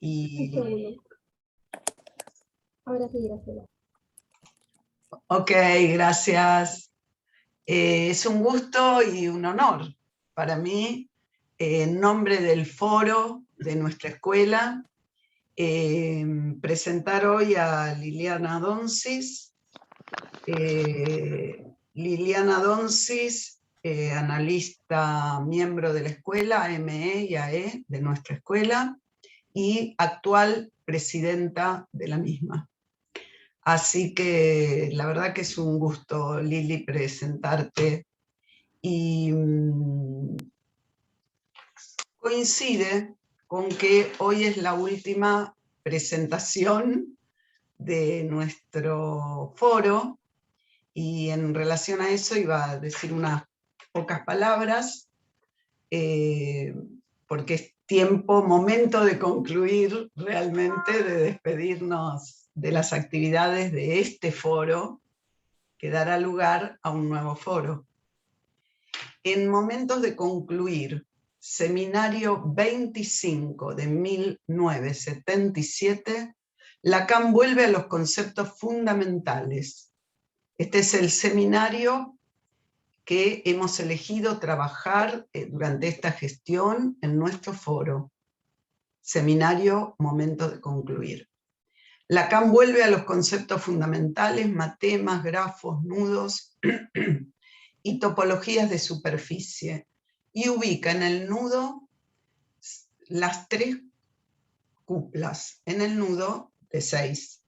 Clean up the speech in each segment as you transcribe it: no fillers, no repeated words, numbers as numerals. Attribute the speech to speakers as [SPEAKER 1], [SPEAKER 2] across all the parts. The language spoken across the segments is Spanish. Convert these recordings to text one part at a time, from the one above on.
[SPEAKER 1] Un segundo. Ahora sí, Graciela.
[SPEAKER 2] Ok, gracias. Es un gusto y un honor para mí, en nombre del foro de nuestra escuela, presentar hoy a Liliana Donsis. Liliana Donsis, analista, miembro de la escuela, AME y AE de nuestra escuela, y actual presidenta de la misma. Así que la verdad que es un gusto, Lili, presentarte. Y coincide con que hoy es la última presentación de nuestro foro, y en relación a eso iba a decir unas pocas palabras, porque es tiempo, momento de concluir realmente, de despedirnos de las actividades de este foro, que dará lugar a un nuevo foro. En momentos de concluir, seminario 25 de 1977, Lacan vuelve a los conceptos fundamentales. Este es el seminario que hemos elegido trabajar durante esta gestión en nuestro foro. Seminario Momento de Concluir. Lacan vuelve a los conceptos fundamentales, matemas, grafos, nudos y topologías de superficie, y ubica en el nudo las tres cuplas, en el nudo de 6.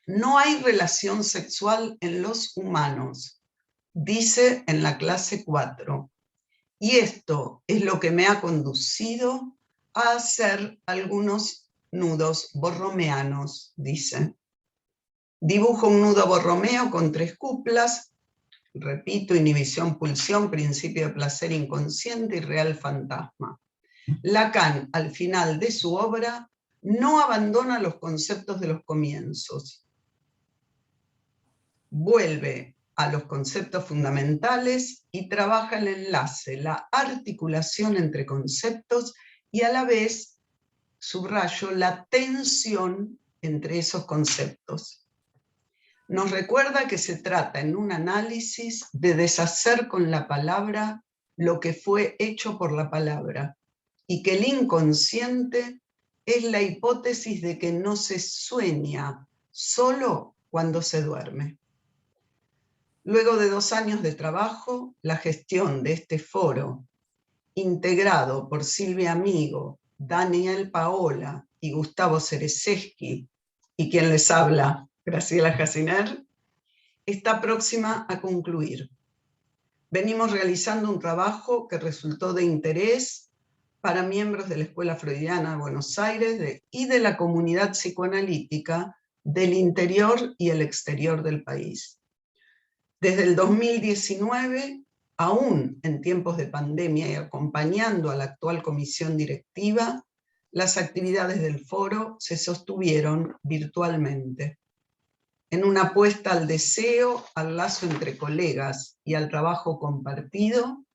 [SPEAKER 2] No hay relación sexual en los humanos, dice en la clase 4, y esto es lo que me ha conducido a hacer algunos nudos borromeanos, dice. Dibujo un nudo borromeo con 3 cuplas, repito, inhibición, pulsión, principio de placer inconsciente y real fantasma. Lacan, al final de su obra, no abandona los conceptos de los comienzos. Vuelve a los conceptos fundamentales y trabaja el enlace, la articulación entre conceptos y a la vez, subrayo, la tensión entre esos conceptos. Nos recuerda que se trata en un análisis de deshacer con la palabra lo que fue hecho por la palabra, y que el inconsciente es la hipótesis de que no se sueña solo cuando se duerme. Luego de 2 años de trabajo, la gestión de este foro, integrado por Silvia Amigo, Daniel Paola y Gustavo Cerezeski, y quien les habla, Graciela Jaciner, está próxima a concluir. Venimos realizando un trabajo que resultó de interés para miembros de la Escuela Freudiana de Buenos Aires y de la comunidad psicoanalítica del interior y el exterior del país. Desde el 2019, aún en tiempos de pandemia y acompañando a la actual comisión directiva, las actividades del foro se sostuvieron virtualmente. En una apuesta al deseo, al lazo entre colegas y al trabajo compartido,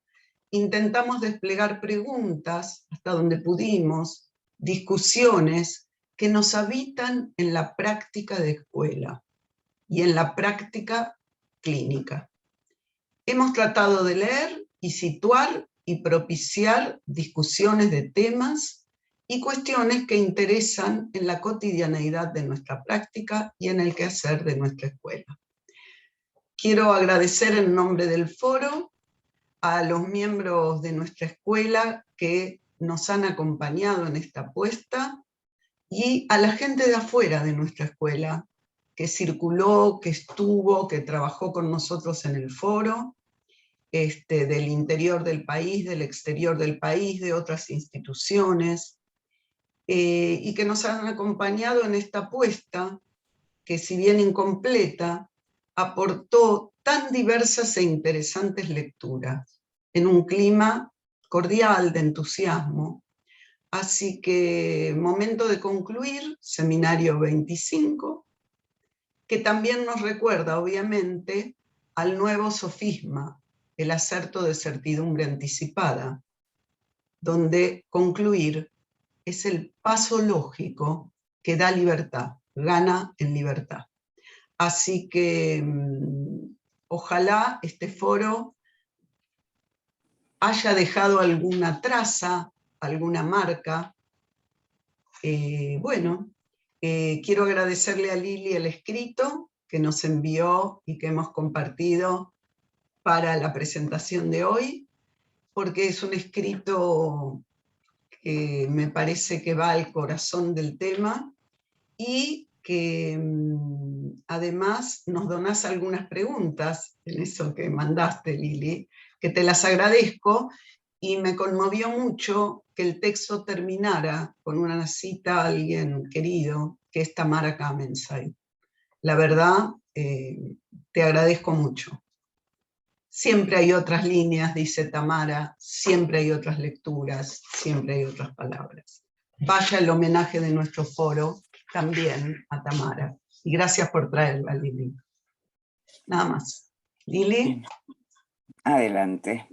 [SPEAKER 2] intentamos desplegar preguntas hasta donde pudimos, discusiones que nos habitan en la práctica de escuela y en la práctica clínica. Hemos tratado de leer y situar y propiciar discusiones de temas y cuestiones que interesan en la cotidianeidad de nuestra práctica y en el quehacer de nuestra escuela. Quiero agradecer en nombre del foro a los miembros de nuestra escuela que nos han acompañado en esta apuesta y a la gente de afuera de nuestra escuela que circuló, que estuvo, que trabajó con nosotros en el foro, del interior del país, del exterior del país, de otras instituciones, y que nos han acompañado en esta apuesta que, si bien incompleta, aportó tan diversas e interesantes lecturas, en un clima cordial de entusiasmo. Así que, momento de concluir, seminario 25, que también nos recuerda, obviamente, al nuevo sofisma, el acerto de certidumbre anticipada, donde concluir es el paso lógico que da libertad, gana en libertad. Así que ojalá este foro haya dejado alguna traza, alguna marca. Quiero agradecerle a Lili el escrito que nos envió y que hemos compartido para la presentación de hoy, porque es un escrito que me parece que va al corazón del tema y que además nos donás algunas preguntas en eso que mandaste, Lili, que te las agradezco, y me conmovió mucho que el texto terminara con una cita a alguien querido, que es Tamara Kamensay. La verdad, te agradezco mucho. Siempre hay otras líneas, dice Tamara, siempre hay otras lecturas, siempre hay otras palabras. Vaya el homenaje de nuestro foro también a Tamara. Y gracias por traerla, Lili. Nada más. Lili.
[SPEAKER 3] Adelante.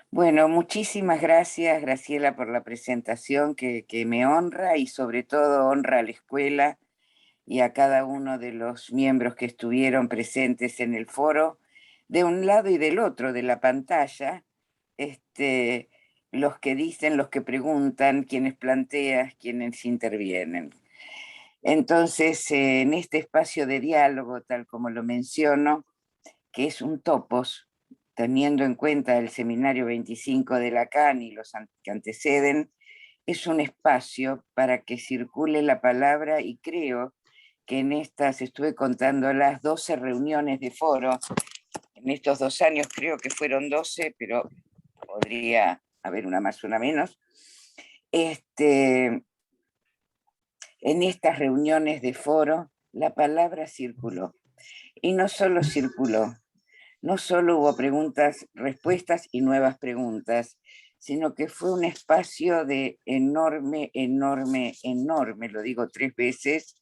[SPEAKER 3] Bueno, muchísimas gracias, Graciela, por la presentación que me honra y sobre todo honra a la escuela y a cada uno de los miembros que estuvieron presentes en el foro, de un lado y del otro de la pantalla, los que dicen, los que preguntan, quienes plantean, quienes intervienen. Entonces, en este espacio de diálogo, tal como lo menciono, que es un topos, teniendo en cuenta el seminario 25 de Lacan y los que anteceden, es un espacio para que circule la palabra, y creo que en estas, estuve contando las 12 reuniones de foro, en estos 2 años creo que fueron 12, pero podría haber una más, una menos. En estas reuniones de foro, la palabra circuló. Y no solo circuló, no solo hubo preguntas, respuestas y nuevas preguntas, sino que fue un espacio de enorme, lo digo 3 veces,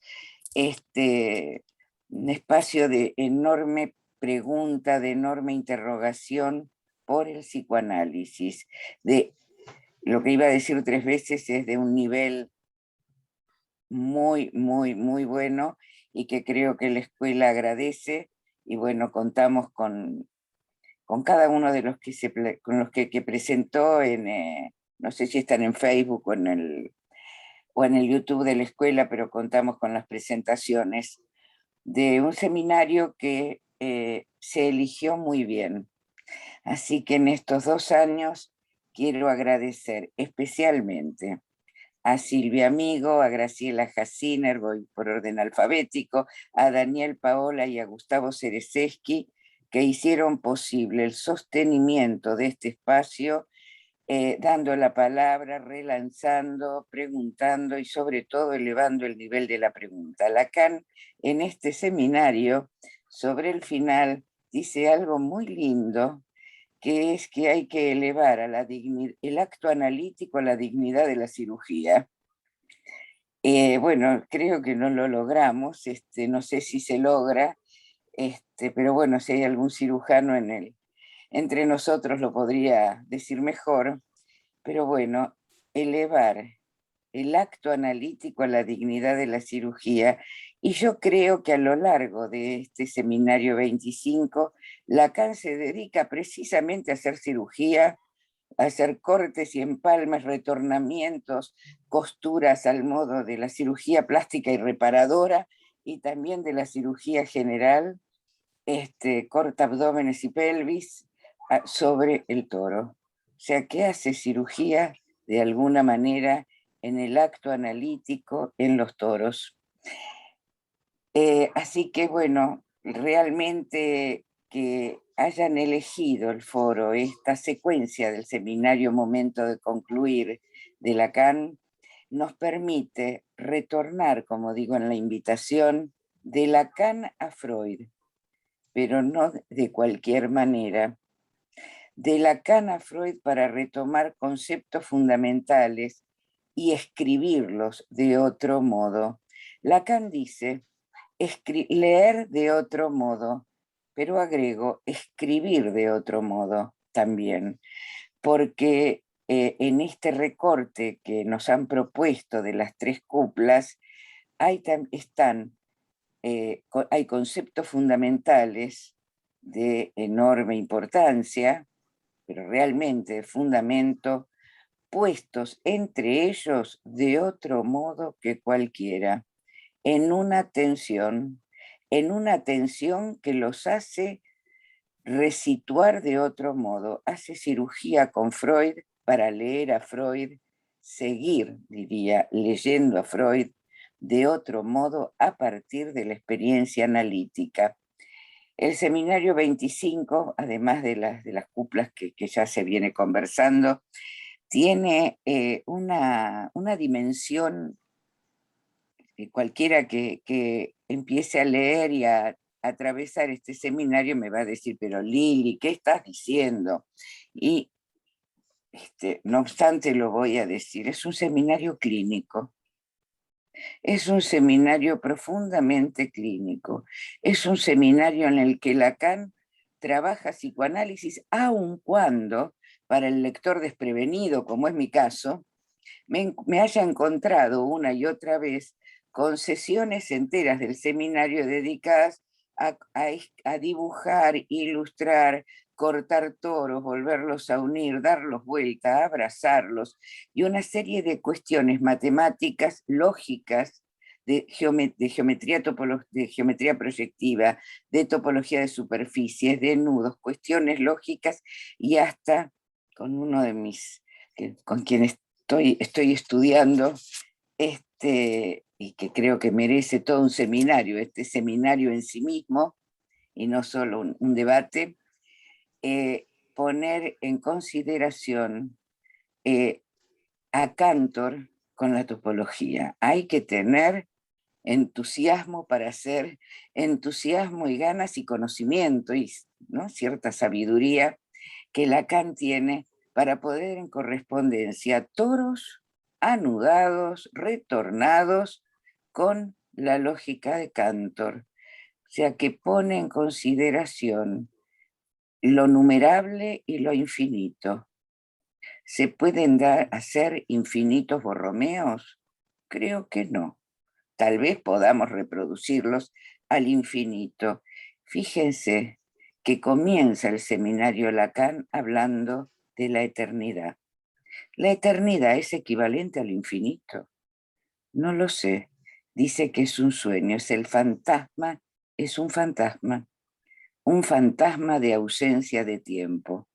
[SPEAKER 3] un espacio de enorme pregunta, de enorme interrogación por el psicoanálisis. De lo que iba a decir 3 veces es de un nivel muy, muy, muy bueno, y que creo que la escuela agradece. Y bueno, contamos con cada uno de los que con los que presentó no sé si están en Facebook o en el YouTube de la escuela, pero contamos con las presentaciones de un seminario que se eligió muy bien. Así que en estos 2 años quiero agradecer especialmente a Silvia Amigo, a Graciela Jaciner, voy por orden alfabético, a Daniel Paola y a Gustavo Cerezeski, que hicieron posible el sostenimiento de este espacio, dando la palabra, relanzando, preguntando y sobre todo elevando el nivel de la pregunta. Lacan, en este seminario, sobre el final, dice algo muy lindo, que es que hay que elevar a el acto analítico a la dignidad de la cirugía. Bueno, creo que no lo logramos, no sé si se logra, pero bueno, si hay algún cirujano entre nosotros lo podría decir mejor, pero bueno, elevar el acto analítico a la dignidad de la cirugía. Y yo creo que a lo largo de este seminario 25, Lacan se dedica precisamente a hacer cirugía, a hacer cortes y empalmes, retornamientos, costuras al modo de la cirugía plástica y reparadora, y también de la cirugía general, corta abdómenes y pelvis sobre el toro. O sea, que hace cirugía de alguna manera en el acto analítico en los toros. Así que bueno, realmente que hayan elegido el foro, esta secuencia del seminario Momento de Concluir de Lacan, nos permite retornar, como digo en la invitación, de Lacan a Freud, pero no de cualquier manera. De Lacan a Freud para retomar conceptos fundamentales y escribirlos de otro modo. Lacan dice, leer de otro modo, pero agrego, escribir de otro modo también, porque en este recorte que nos han propuesto de las 3 cuplas, hay conceptos fundamentales de enorme importancia, pero realmente de fundamento, puestos entre ellos de otro modo que cualquiera, en una tensión que los hace resituar de otro modo. Hace cirugía con Freud para leer a Freud, seguir, diría, leyendo a Freud de otro modo a partir de la experiencia analítica. El seminario 25, además de las cuplas que ya se viene conversando, tiene una dimensión, cualquiera que empiece a leer y a atravesar este seminario me va a decir, pero Lili, ¿qué estás diciendo? Y no obstante lo voy a decir, es un seminario clínico. Es un seminario profundamente clínico. Es un seminario en el que Lacan trabaja psicoanálisis, aun cuando, para el lector desprevenido, como es mi caso, me haya encontrado una y otra vez con sesiones enteras del seminario dedicadas a dibujar, ilustrar, cortar toros, volverlos a unir, darlos vuelta, abrazarlos, y una serie de cuestiones matemáticas, lógicas, de geometría proyectiva, de topología de superficies, de nudos, cuestiones lógicas, y hasta con uno de con quienes estoy estudiando, y que creo que merece todo un seminario, este seminario en sí mismo, y no solo un debate, poner en consideración a Cantor con la topología. Hay que tener entusiasmo para hacer, entusiasmo y ganas y conocimiento, y ¿no? cierta sabiduría que Lacan tiene para poder en correspondencia toros anudados, retornados con la lógica de Cantor. O sea, que pone en consideración lo numerable y lo infinito. ¿Se pueden hacer infinitos borromeos? Creo que no. Tal vez podamos reproducirlos al infinito. Fíjense que comienza el seminario Lacan hablando de la eternidad. ¿La eternidad es equivalente al infinito? No lo sé. Dice que es un sueño, es el fantasma, es un fantasma de ausencia de tiempo.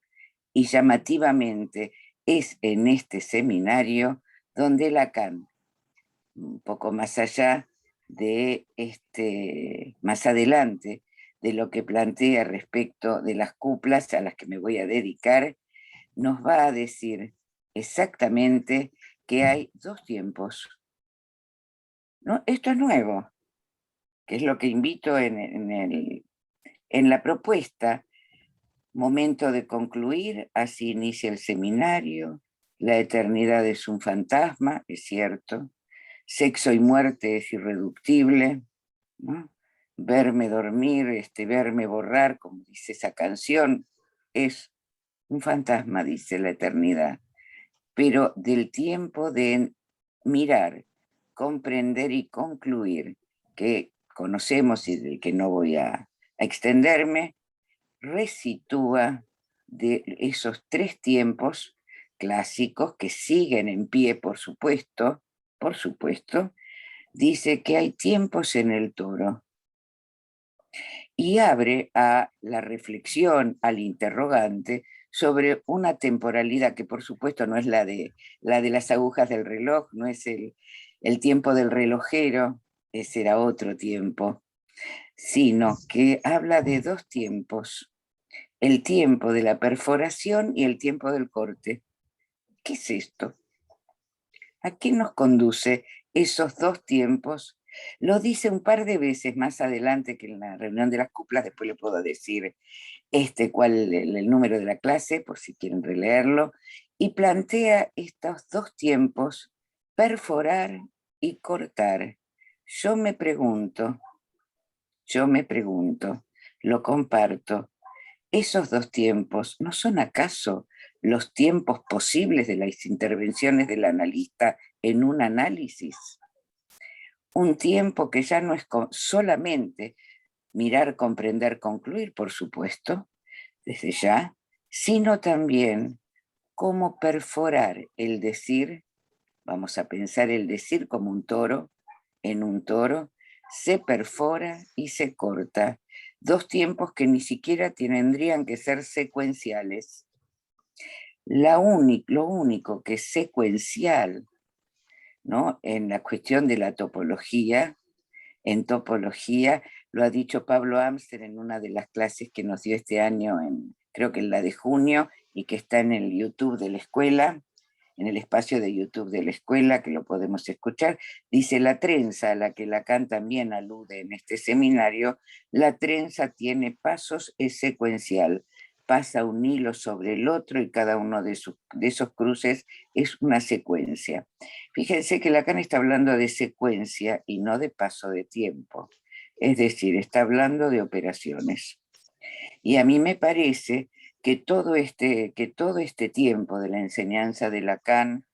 [SPEAKER 3] Y llamativamente es en este seminario donde Lacan, un poco más allá de más adelante, de lo que plantea respecto de las cuplas a las que me voy a dedicar, nos va a decir exactamente que hay 2 tiempos. ¿No? Esto es nuevo, que es lo que invito en la propuesta. Momento de concluir, así inicia el seminario. La eternidad es un fantasma, es cierto. Sexo y muerte es irreductible, ¿no? Verme dormir, verme borrar, como dice esa canción, es un fantasma, dice la eternidad. Pero del tiempo de mirar, comprender y concluir, que conocemos y del que no voy a extenderme, resitúa de esos 3 tiempos clásicos que siguen en pie, por supuesto, dice que hay tiempos en el toro y abre a la reflexión, al interrogante, sobre una temporalidad que por supuesto no es la de las agujas del reloj, no es el tiempo del relojero, ese era otro tiempo, sino que habla de 2 tiempos, el tiempo de la perforación y el tiempo del corte. ¿Qué es esto? ¿A qué nos conduce esos 2 tiempos? Lo dice un par de veces más adelante que en la reunión de las cuplas, después le puedo decir cuál el número de la clase, por si quieren releerlo, y plantea estos 2 tiempos, perforar y cortar. Yo me pregunto, lo comparto, ¿esos 2 tiempos no son acaso los tiempos posibles de las intervenciones del analista en un análisis. Un tiempo que ya no es solamente mirar, comprender, concluir, por supuesto, desde ya, sino también cómo perforar el decir. Vamos a pensar el decir como un toro. En un toro se perfora y se corta. Dos tiempos que ni siquiera tendrían que ser secuenciales. Lo único que es secuencial, ¿no?, en la cuestión de la topología, en topología, lo ha dicho Pablo Amster en una de las clases que nos dio este año, creo que en la de junio, y que está en el YouTube de la escuela, en el espacio de YouTube de la escuela, que lo podemos escuchar. Dice: la trenza, a la que Lacan también alude en este seminario, la trenza tiene pasos, es secuencial, pasa un hilo sobre el otro y cada uno de esos cruces es una secuencia. Fíjense que Lacan está hablando de secuencia y no de paso de tiempo, es decir, está hablando de operaciones. Y a mí me parece que todo este tiempo de la enseñanza de Lacan,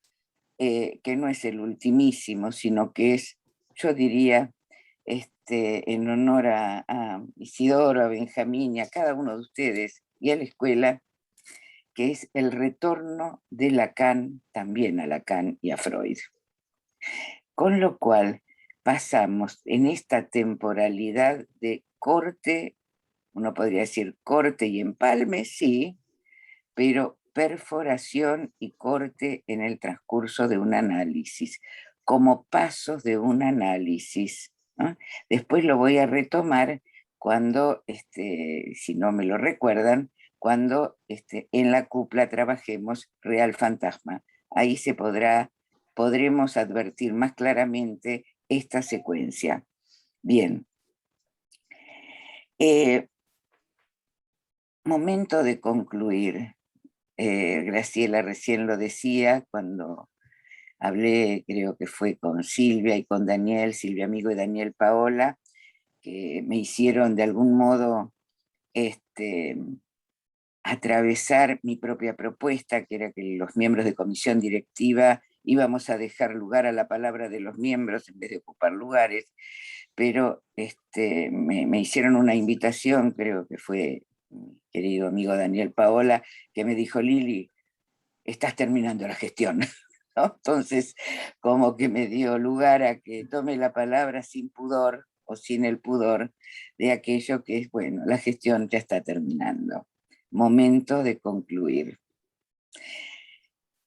[SPEAKER 3] que no es el ultimísimo, sino que es, yo diría, en honor a Isidoro, a Benjamín y a cada uno de ustedes y a la escuela, que es el retorno de Lacan también a Lacan y a Freud. Con lo cual pasamos en esta temporalidad de corte, uno podría decir corte y empalme, sí, pero perforación y corte en el transcurso de un análisis, como pasos de un análisis, ¿no? Después lo voy a retomar cuando, si no me lo recuerdan, cuando en la cupla trabajemos Real Fantasma. Ahí podremos advertir más claramente esta secuencia. Bien. Momento de concluir. Graciela recién lo decía cuando hablé, creo que fue con Silvia y con Daniel, Silvia Amigo y Daniel Paola, que me hicieron de algún modo atravesar mi propia propuesta, que era que los miembros de comisión directiva íbamos a dejar lugar a la palabra de los miembros en vez de ocupar lugares, pero me hicieron una invitación, creo que fue mi querido amigo Daniel Paola, que me dijo: Lili, estás terminando la gestión, ¿no? Entonces, como que me dio lugar a que tome la palabra sin pudor o sin el pudor de aquello que es, bueno, la gestión ya está terminando. Momento de concluir.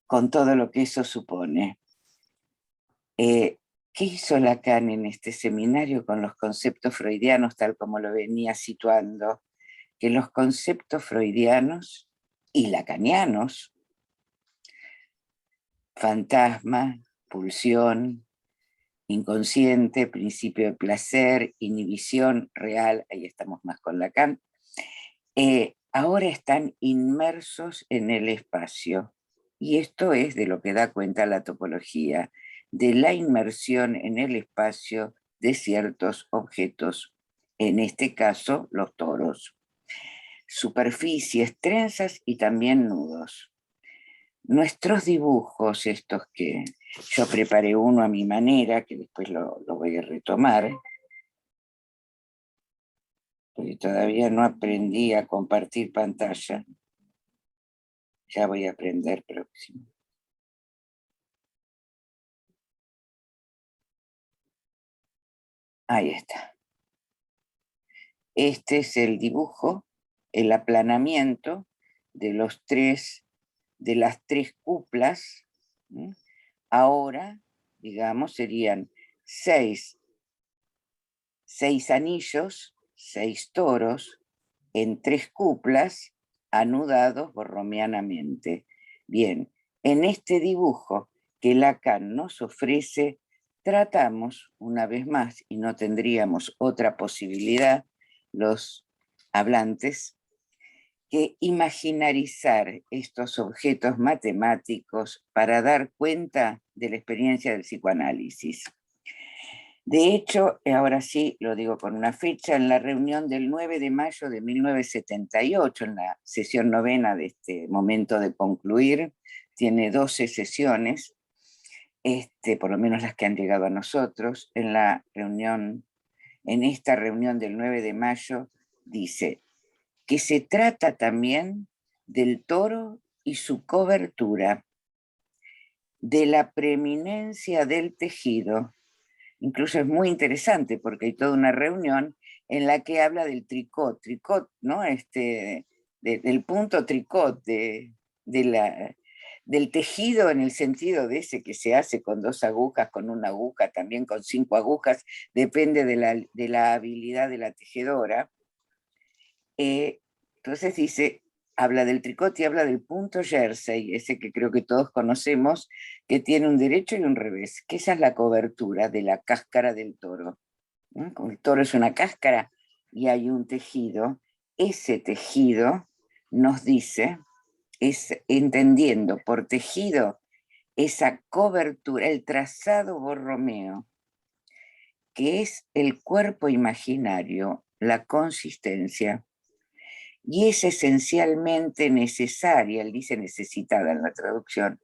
[SPEAKER 3] Con todo lo que eso supone. ¿Qué hizo Lacan en este seminario con los conceptos freudianos, tal como lo venía situando? Que los conceptos freudianos y lacanianos, fantasma, pulsión, inconsciente, principio de placer, inhibición real, ahí estamos más con Lacan, ahora están inmersos en el espacio. Y esto es de lo que da cuenta la topología, de la inmersión en el espacio de ciertos objetos, en este caso los toros. Superficies, trenzas y también nudos. Nuestros dibujos, estos que yo preparé uno a mi manera, que después lo voy a retomar, porque todavía no aprendí a compartir pantalla. Ya voy a aprender próximo. Ahí está. Este es el dibujo, el aplanamiento de las tres cuplas. Ahora, digamos, serían 6 anillos, 6 toros, en 3 cuplas, anudados borromianamente. Bien, en este dibujo que Lacan nos ofrece, tratamos, una vez más, y no tendríamos otra posibilidad, los hablantes, que imaginarizar estos objetos matemáticos para dar cuenta de la experiencia del psicoanálisis. De hecho, ahora sí, lo digo con una fecha, en la reunión del 9 de mayo de 1978, en la sesión novena de este momento de concluir, tiene 12 sesiones, por lo menos las que han llegado a nosotros, en esta reunión del 9 de mayo, dice que se trata también del toro y su cobertura, de la preeminencia del tejido. Incluso es muy interesante porque hay toda una reunión en la que habla del tricot, ¿no? Del punto tricot, del tejido en el sentido de ese que se hace con 2 agujas, con una aguja, también con 5 agujas, depende de la habilidad de la tejedora. Entonces dice, habla del tricot y habla del punto jersey, ese que creo que todos conocemos, que tiene un derecho y un revés, que esa es la cobertura de la cáscara del toro, ¿no? Como el toro es una cáscara y hay un tejido, ese tejido nos dice, es entendiendo por tejido esa cobertura, el trazado borromeo, que es el cuerpo imaginario, la consistencia, y es esencialmente necesaria, él dice necesitada en la traducción,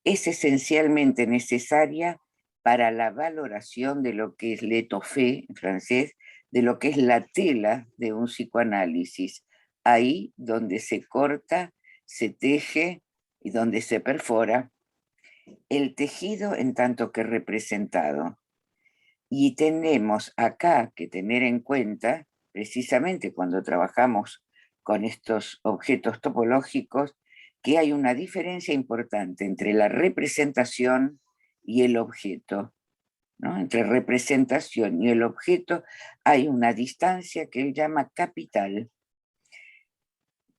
[SPEAKER 3] es esencialmente necesaria para la valoración de lo que es l'étoffe en francés, de lo que es la tela de un psicoanálisis, ahí donde se corta, se teje y donde se perfora, el tejido en tanto que representado. Y tenemos acá que tener en cuenta, precisamente cuando trabajamos con estos objetos topológicos, que hay una diferencia importante entre la representación y el objeto, ¿no? Entre representación y el objeto hay una distancia que él llama capital.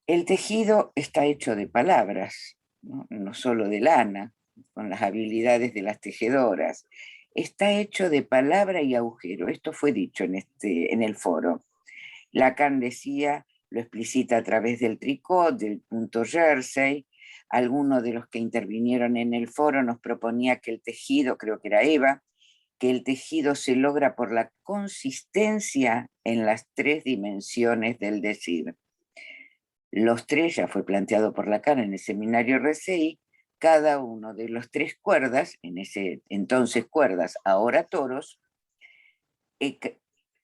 [SPEAKER 3] El tejido está hecho de palabras, no solo de lana, con las habilidades de las tejedoras. Está hecho de palabra y agujero. Esto fue dicho en el foro. Lacan decía, lo explicita a través del tricot, del punto jersey. Algunos de los que intervinieron en el foro nos proponía que el tejido, creo que era Eva, que el tejido se logra por la consistencia en las 3 dimensiones del decir. Los 3 ya fue planteado por Lacan en el seminario RCI, cada uno de los 3 cuerdas, en ese entonces cuerdas, ahora toros,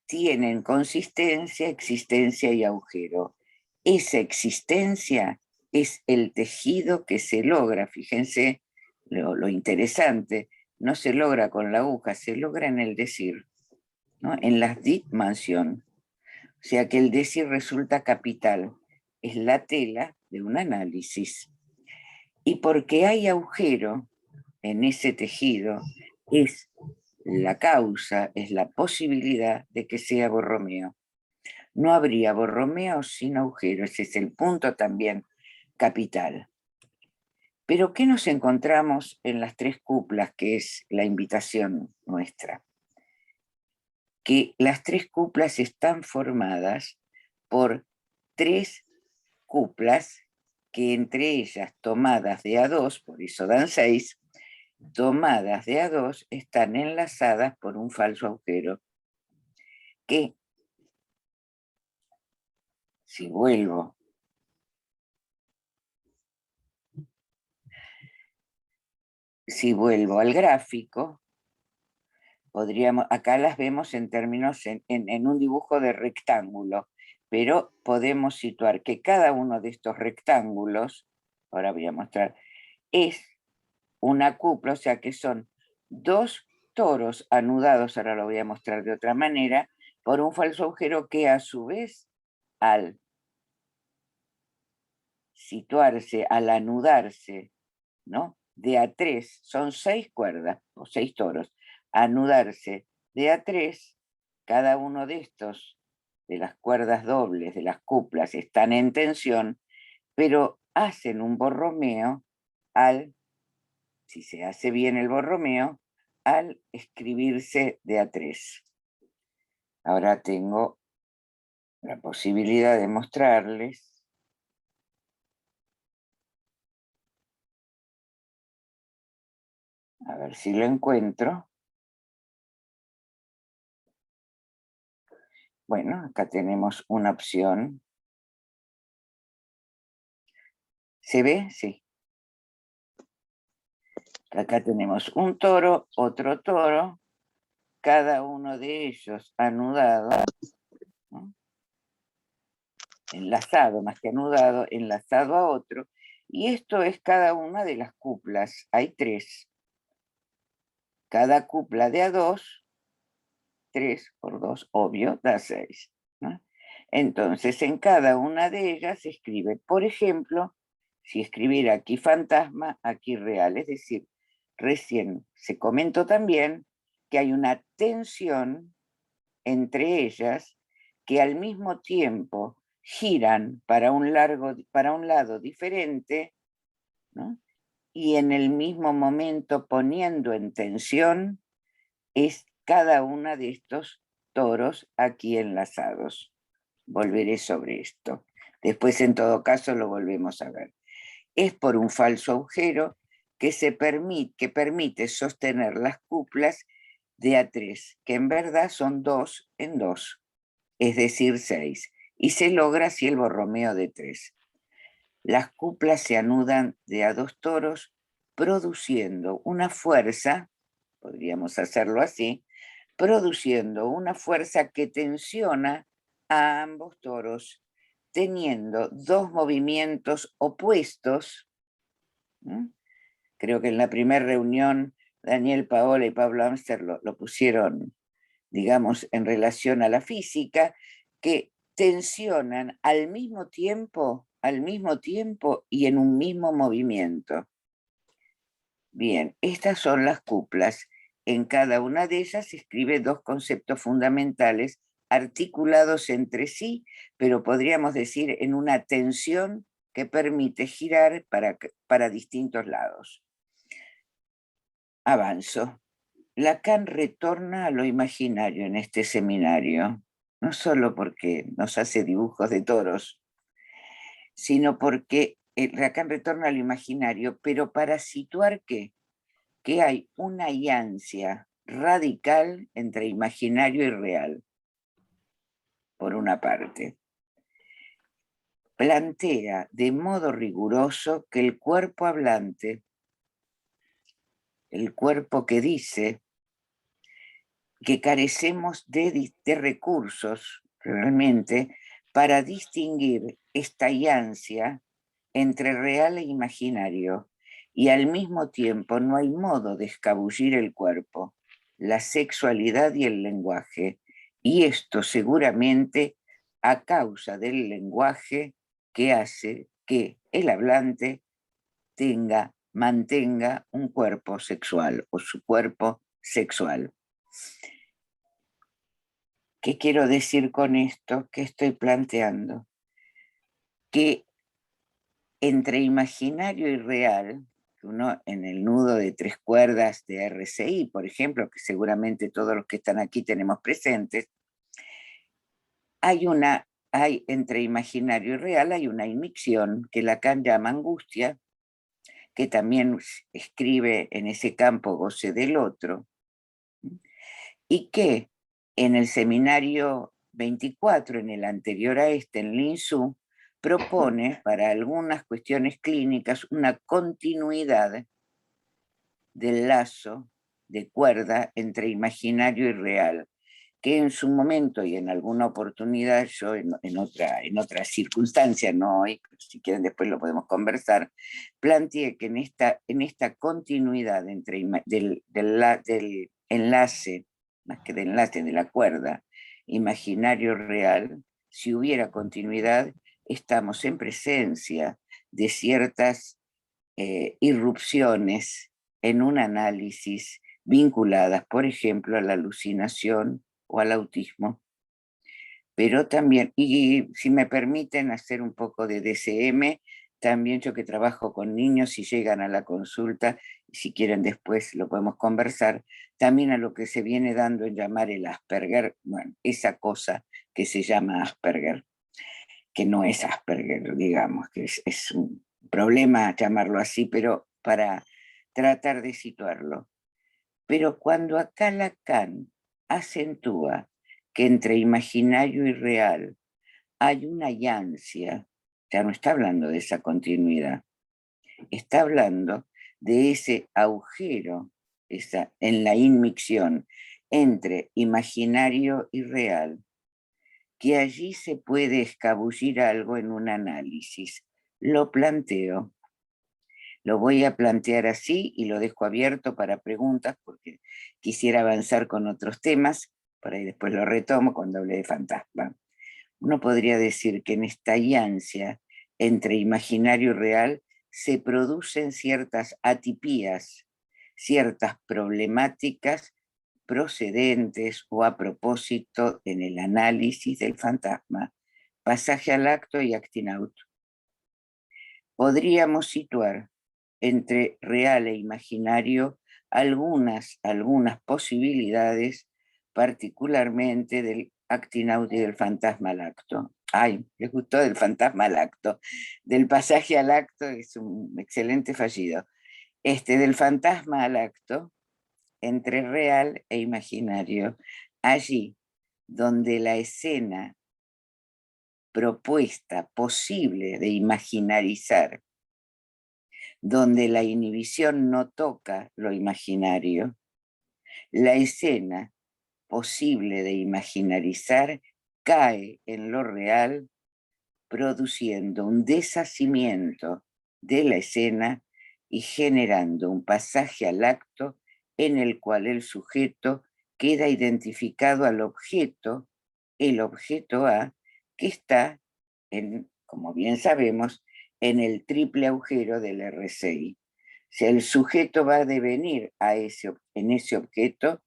[SPEAKER 3] tienen consistencia, existencia y agujero. Esa existencia es el tejido que se logra, fíjense lo interesante, no se logra con la aguja, se logra en el decir, ¿no? En la dimensión. O sea que el decir resulta capital, es la tela de un análisis. Y porque hay agujero en ese tejido, es la causa, es la posibilidad de que sea Borromeo. No habría Borromeo sin agujero, ese es el punto también capital. Pero ¿qué nos encontramos en las 3 cuplas, que es la invitación nuestra? Que las 3 cuplas están formadas por 3 cuplas que entre ellas tomadas de A2, por eso dan 6, tomadas de A2 están enlazadas por un falso agujero, que si vuelvo al gráfico, acá las vemos en términos en un dibujo de rectángulo, pero podemos situar que cada uno de estos rectángulos, ahora voy a mostrar, es una cupla, o sea que son 2 toros anudados, ahora lo voy a mostrar de otra manera, por un falso agujero que a su vez, al situarse, al anudarse, ¿no? De A3, son 6 cuerdas, o 6 toros, anudarse de A3, cada uno de estos, de las cuerdas dobles, de las cuplas, están en tensión, pero hacen un borromeo si se hace bien el borromeo, al escribirse de A3. Ahora tengo la posibilidad de mostrarles. A ver si lo encuentro. bueno, acá tenemos una opción. ¿Se ve? Sí. Acá tenemos un toro, otro toro, cada uno de ellos anudado, ¿no? Enlazado, más que anudado, enlazado a otro, y esto es cada una de las cuplas. Hay 3. Cada cupla de a 2, 3 por 2, obvio, da 6, ¿no? Entonces, en cada una de ellas se escribe, por ejemplo, si escribiera aquí fantasma, aquí real, es decir, recién se comentó también que hay una tensión entre ellas que al mismo tiempo giran para un lado diferente, ¿no? Y en el mismo momento poniendo en tensión es cada una de estos toros aquí enlazados. Volveré sobre esto. Después, en todo caso, lo volvemos a ver. Es por un falso agujero que permite sostener las cuplas de A3, que en verdad son 2 en 2, es decir, 6, y se logra así el borromeo de 3. Las cuplas se anudan de a 2 toros, produciendo una fuerza, podríamos hacerlo así, produciendo una fuerza que tensiona a ambos toros, teniendo 2 movimientos opuestos. Creo que en la primera reunión Daniel Paola y Pablo Amster lo pusieron, digamos, en relación a la física, que tensionan al mismo tiempo y en un mismo movimiento. Bien, estas son las cuplas. En cada una de ellas se escribe 2 conceptos fundamentales articulados entre sí, pero podríamos decir en una tensión que permite girar para distintos lados. Avanzo. Lacan retorna a lo imaginario en este seminario, no solo porque nos hace dibujos de toros, sino porque Lacan retorna a lo imaginario, pero para situar que hay una alianza radical entre imaginario y real, por una parte. Plantea de modo riguroso que el cuerpo hablante, el cuerpo que dice, que carecemos de recursos realmente para distinguir esta alianza entre real e imaginario, y al mismo tiempo no hay modo de escabullir el cuerpo, la sexualidad y el lenguaje, y esto seguramente a causa del lenguaje que hace que el hablante mantenga un cuerpo sexual o su cuerpo sexual. ¿Qué quiero decir con esto? ¿Qué estoy planteando? Que entre imaginario y real, uno en el nudo de 3 cuerdas de RCI, por ejemplo, que seguramente todos los que están aquí tenemos presentes, hay entre imaginario y real hay una inmixción que Lacan llama angustia, que también escribe en ese campo goce del otro, y que en el seminario 24, en el anterior a este, en Lin Su, propone para algunas cuestiones clínicas una continuidad del lazo de cuerda entre imaginario y real, que en su momento y en alguna oportunidad yo en otra circunstancia, no hoy, pero si quieren después lo podemos conversar, planteé que en esta continuidad del enlace, más que del enlace de la cuerda, imaginario real, si hubiera continuidad, estamos en presencia de ciertas irrupciones en un análisis vinculadas, por ejemplo, a la alucinación o al autismo. Pero también, y si me permiten hacer un poco de DCM, también yo que trabajo con niños, si llegan a la consulta, si quieren después lo podemos conversar, también a lo que se viene dando en llamar el Asperger, bueno, esa cosa que se llama Asperger, que no es Asperger, digamos, que es un problema llamarlo así, pero para tratar de situarlo. Pero cuando acá Lacan acentúa que entre imaginario y real hay una yancia, ya no está hablando de esa continuidad, está hablando de ese agujero en la inmixción entre imaginario y real, que allí se puede escabullir algo en un análisis. Lo planteo. Lo voy a plantear así y lo dejo abierto para preguntas porque quisiera avanzar con otros temas, por ahí después lo retomo cuando hable de fantasma. Uno podría decir que en esta alianza entre imaginario y real se producen ciertas atipías, ciertas problemáticas procedentes o a propósito en el análisis del fantasma, pasaje al acto y acting out. Podríamos situar entre real e imaginario algunas posibilidades, particularmente del acting out y del fantasma al acto. Ay, les gustó del fantasma al acto. Del pasaje al acto es un excelente fallido. Del fantasma al acto, entre real e imaginario, allí donde la escena propuesta, posible de imaginarizar, donde la inhibición no toca lo imaginario, la escena posible de imaginarizar cae en lo real, produciendo un deshacimiento de la escena y generando un pasaje al acto en el cual el sujeto queda identificado al objeto, el objeto A, que está, como bien sabemos, en el triple agujero del RCI. Si el sujeto va a devenir en ese objeto,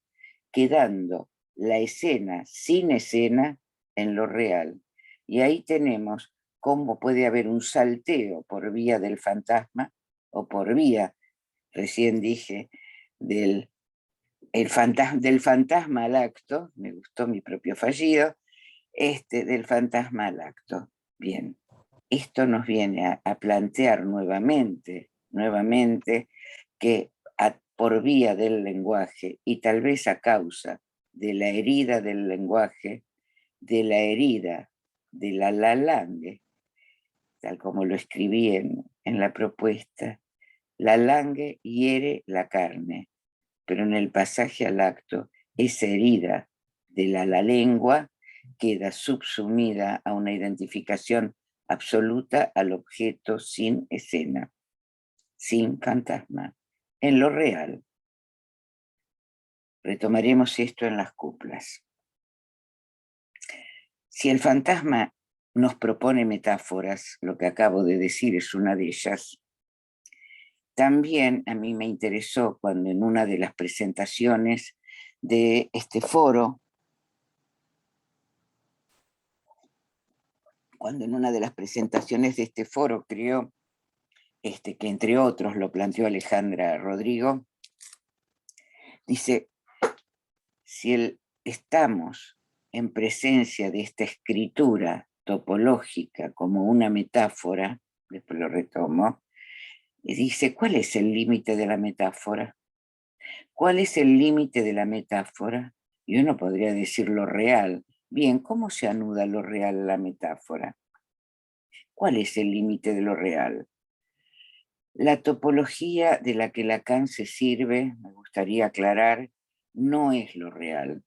[SPEAKER 3] quedando la escena sin escena en lo real. Y ahí tenemos cómo puede haber un salteo por vía del fantasma o por vía, recién dije, del fantasma al acto, me gustó mi propio fallido, del fantasma al acto. Bien, esto nos viene a plantear nuevamente que por vía del lenguaje y tal vez a causa de la herida del lenguaje, de la herida de la Lalangue, tal como lo escribí en la propuesta, la Lalangue hiere la carne, pero en el pasaje al acto, esa herida de la lengua queda subsumida a una identificación absoluta al objeto sin escena, sin fantasma, en lo real. Retomaremos esto en las cuplas. Si el fantasma nos propone metáforas, lo que acabo de decir es una de ellas, también a mí me interesó cuando en una de las presentaciones de este foro, creo que entre otros lo planteó Alejandra Rodrigo, dice, si estamos en presencia de esta escritura topológica como una metáfora, después lo retomo, y dice, ¿cuál es el límite de la metáfora? ¿Cuál es el límite de la metáfora? Y uno podría decir lo real. Bien, ¿cómo se anuda lo real a la metáfora? ¿Cuál es el límite de lo real? La topología de la que Lacan se sirve, me gustaría aclarar, no es lo real,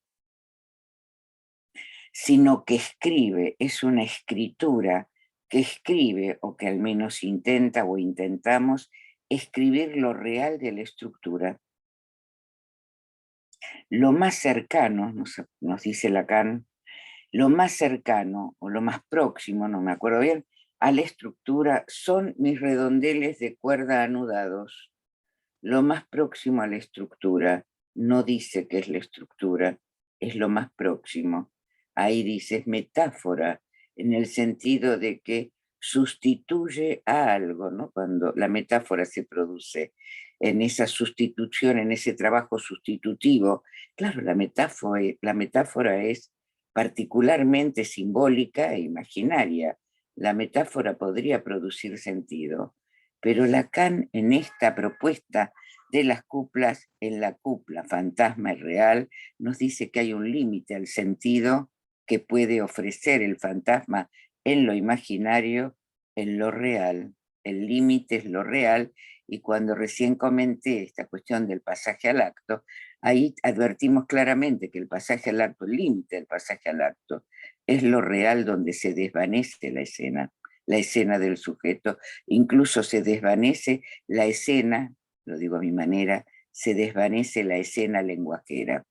[SPEAKER 3] sino que escribe, es una escritura que escribe, o que al menos intenta o intentamos, escribir lo real de la estructura. Lo más cercano, nos dice Lacan, lo más cercano o lo más próximo, no me acuerdo bien, a la estructura son mis redondeles de cuerda anudados. Lo más próximo a la estructura no dice que es la estructura, es lo más próximo. Ahí dice es metáfora, en el sentido de que sustituye a algo, ¿no? Cuando la metáfora se produce en esa sustitución, en ese trabajo sustitutivo. Claro, la metáfora es particularmente simbólica e imaginaria. La metáfora podría producir sentido, pero Lacan en esta propuesta de las cuplas, en la cupla fantasma y real, nos dice que hay un límite al sentido que puede ofrecer el fantasma en lo imaginario, en lo real. El límite es lo real, y cuando recién comenté esta cuestión del pasaje al acto, ahí advertimos claramente que el pasaje al acto, el límite del pasaje al acto, es lo real donde se desvanece la escena del sujeto, incluso se desvanece la escena, lo digo a mi manera, se desvanece la escena lenguajera.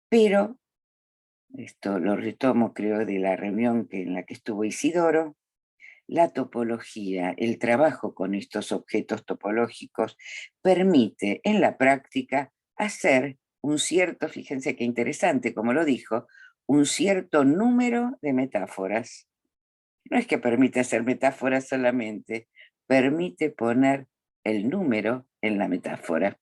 [SPEAKER 3] Pero, esto lo retomo creo de la reunión en la que estuvo Isidoro, la topología, el trabajo con estos objetos topológicos, permite en la práctica hacer un cierto, fíjense qué interesante, como lo dijo, un cierto número de metáforas. No es que permite hacer metáforas solamente, permite poner el número en la metáfora.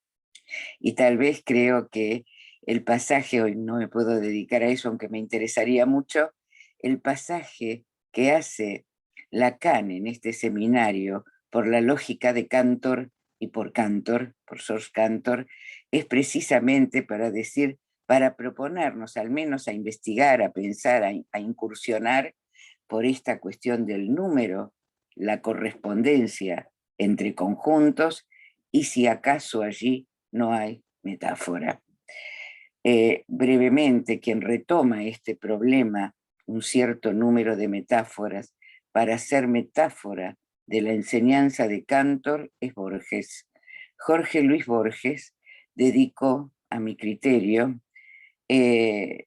[SPEAKER 3] Y tal vez creo que el pasaje, hoy no me puedo dedicar a eso, aunque me interesaría mucho, el pasaje que hace Lacan en este seminario por la lógica de Cantor y por Cantor, por George Cantor, es precisamente para decir, para proponernos al menos a investigar, a pensar, a incursionar por esta cuestión del número, la correspondencia entre conjuntos, y si acaso allí no hay metáfora. Brevemente, quien retoma este problema, un cierto número de metáforas, para hacer metáfora de la enseñanza de Cantor, es Borges. Jorge Luis Borges dedicó, a mi criterio, y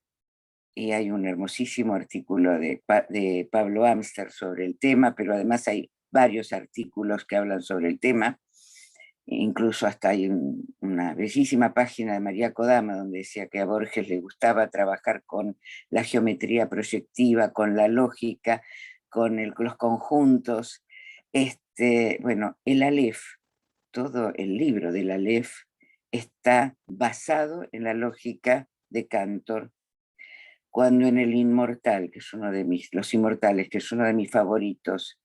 [SPEAKER 3] hay un hermosísimo artículo de Pablo Amster sobre el tema, pero además hay varios artículos que hablan sobre el tema. Incluso hasta hay una bellísima página de María Kodama donde decía que a Borges le gustaba trabajar con la geometría proyectiva, con la lógica, con los conjuntos. Bueno, el Aleph, todo el libro del Aleph está basado en la lógica de Cantor. Cuando en el Inmortal, que es los Inmortales, que es uno de mis favoritos,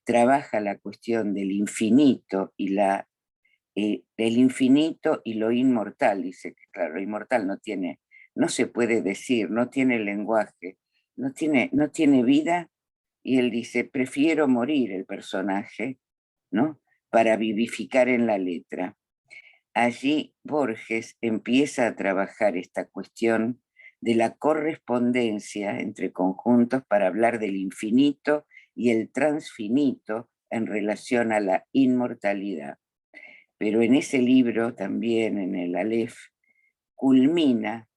[SPEAKER 3] trabaja la cuestión del infinito y el infinito y lo inmortal. Dice que, claro, lo inmortal no se puede decir, no tiene lenguaje, no tiene vida, y él dice, prefiero morir el personaje, ¿no? Para vivificar en la letra. Allí Borges empieza a trabajar esta cuestión de la correspondencia entre conjuntos para hablar del infinito y el transfinito en relación a la inmortalidad. Pero en ese libro también, en el Aleph, culmina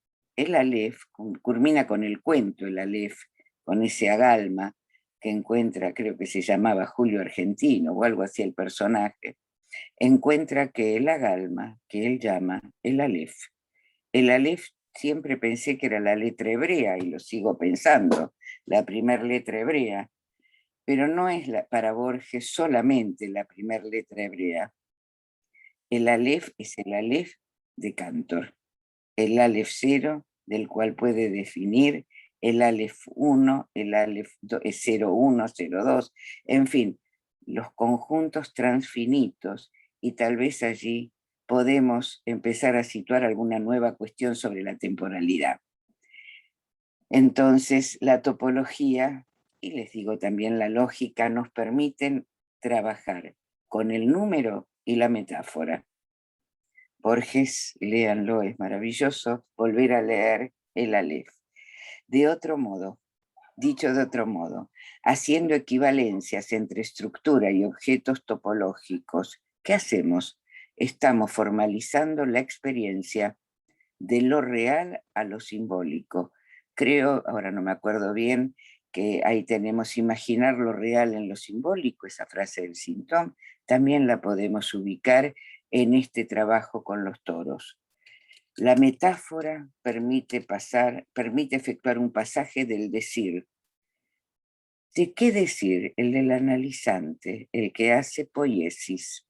[SPEAKER 3] con el cuento, el Aleph, con ese agalma que encuentra, creo que se llamaba Julio Argentino o algo así el personaje, encuentra que el agalma, que él llama el Aleph siempre pensé que era la letra hebrea, y lo sigo pensando, la primera letra hebrea, pero no es para Borges solamente la primera letra hebrea. El Aleph es el Aleph de Cantor, el Aleph 0, del cual puede definir el Aleph 1, el Aleph 01, 02, en fin, los conjuntos transfinitos, y tal vez allí podemos empezar a situar alguna nueva cuestión sobre la temporalidad. Entonces, la topología, y les digo también la lógica, nos permiten trabajar con el número y la metáfora. Borges, léanlo, es maravilloso volver a leer el Aleph. De otro modo, dicho de otro modo, haciendo equivalencias entre estructura y objetos topológicos, ¿qué hacemos? Estamos formalizando la experiencia de lo real a lo simbólico. Creo, ahora no me acuerdo bien, que ahí tenemos imaginar lo real en lo simbólico, esa frase del Sintón, también la podemos ubicar en este trabajo con los toros. La metáfora permite efectuar un pasaje del decir. ¿De qué decir? El del analizante, el que hace poiesis.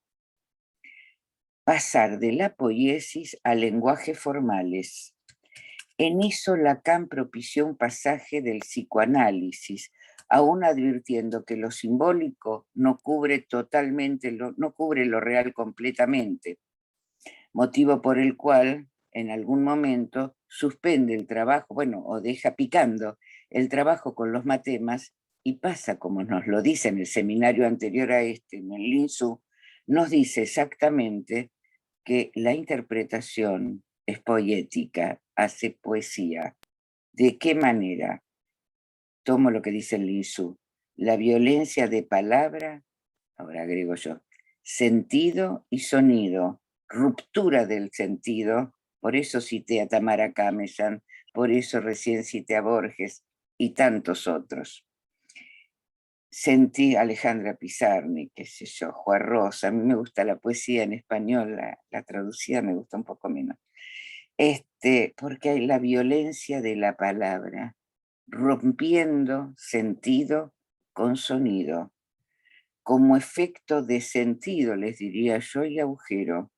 [SPEAKER 3] Pasar de la poiesis a lenguajes formales. En eso Lacan propició un pasaje del psicoanálisis, aún advirtiendo que lo simbólico no cubre lo real completamente. motivo por el cual en algún momento suspende el trabajo, bueno, o deja picando el trabajo con los matemas y pasa, como nos lo dice en el seminario anterior a este, en el Linsu, nos dice exactamente que la interpretación es poética, hace poesía. ¿De qué manera? Tomo lo que dice el Linsu, la violencia de palabra, ahora agrego yo, sentido y sonido, ruptura del sentido, por eso cité a Tamara Kamesan, por eso recién cité a Borges y tantos otros. Sentí a Alejandra Pizarnik, qué sé yo, Juan Rosa, a mí me gusta la poesía en español, la traducida me gusta un poco menos. Porque hay la violencia de la palabra, rompiendo sentido con sonido. Como efecto de sentido, les diría yo, y agujero,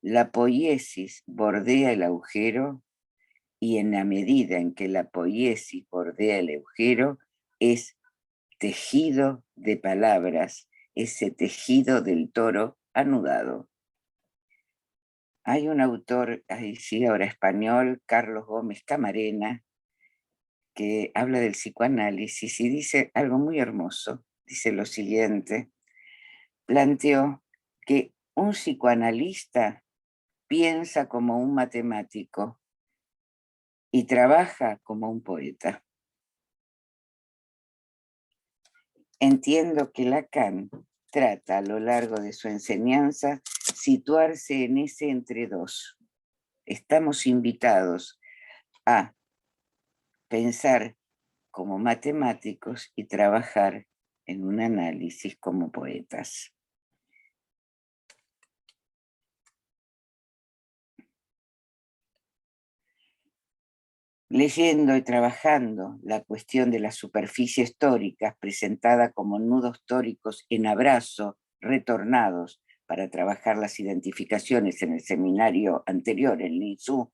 [SPEAKER 3] la poiesis bordea el agujero y en la medida en que la poiesis bordea el agujero es tejido de palabras, ese tejido del toro anudado. Hay un autor, ahí sí, ahora español, Carlos Gómez Camarena, que habla del psicoanálisis y dice algo muy hermoso. Dice lo siguiente, planteó que un psicoanalista piensa como un matemático y trabaja como un poeta. Entiendo que Lacan trata a lo largo de su enseñanza situarse en ese entre dos. Estamos invitados a pensar como matemáticos y trabajar en un análisis como poetas. Leyendo y trabajando la cuestión de las superficies tóricas presentada como nudos tóricos en abrazo, retornados, para trabajar las identificaciones en el seminario anterior, en Linsu,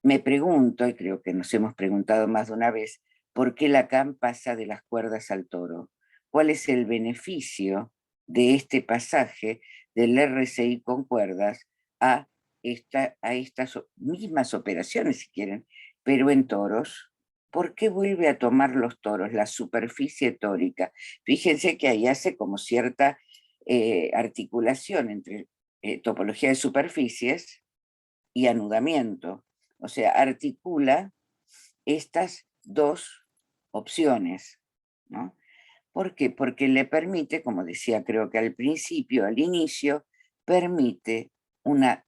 [SPEAKER 3] me pregunto, y creo que nos hemos preguntado más de una vez, ¿por qué Lacan pasa de las cuerdas al toro? ¿Cuál es el beneficio de este pasaje del RCI con cuerdas a estas mismas operaciones, si quieren, pero en toros? ¿Por qué vuelve a tomar los toros, la superficie tórica? Fíjense que ahí hace como cierta articulación entre topología de superficies y anudamiento. O sea, articula estas dos opciones, ¿no? ¿Por qué? Porque le permite, como decía creo que al principio, al inicio, permite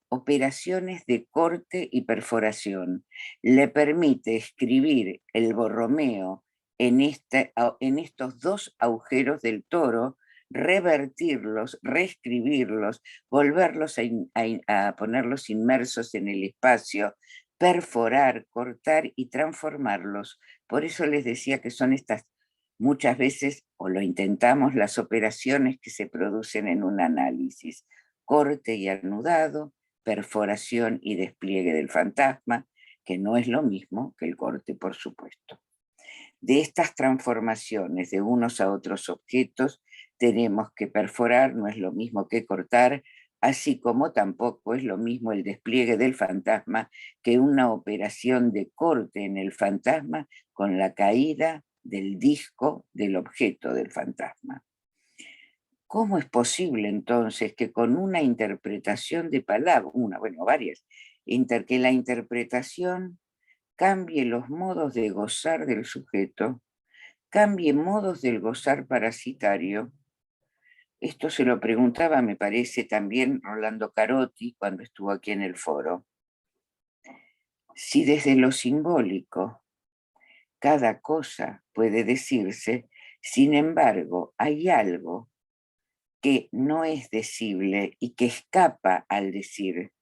[SPEAKER 3] operaciones de corte y perforación. Le permite escribir el Borromeo en estos dos agujeros del toro, revertirlos, reescribirlos, volverlos a ponerlos inmersos en el espacio, perforar, cortar y transformarlos. Por eso les decía que son estas muchas veces, o lo intentamos, las operaciones que se producen en un análisis: corte y anudado, perforación y despliegue del fantasma, que no es lo mismo que el corte, por supuesto. De estas transformaciones de unos a otros objetos tenemos que perforar, no es lo mismo que cortar, así como tampoco es lo mismo el despliegue del fantasma que una operación de corte en el fantasma con la caída del disco del objeto del fantasma. ¿Cómo es posible entonces que con una interpretación de palabras, varias, que la interpretación cambie los modos de gozar del sujeto, cambie modos del gozar parasitario? Esto se lo preguntaba, me parece, también Rolando Carotti cuando estuvo aquí en el foro. Si desde lo simbólico cada cosa puede decirse, sin embargo, hay algo que no es decible y que escapa al decir.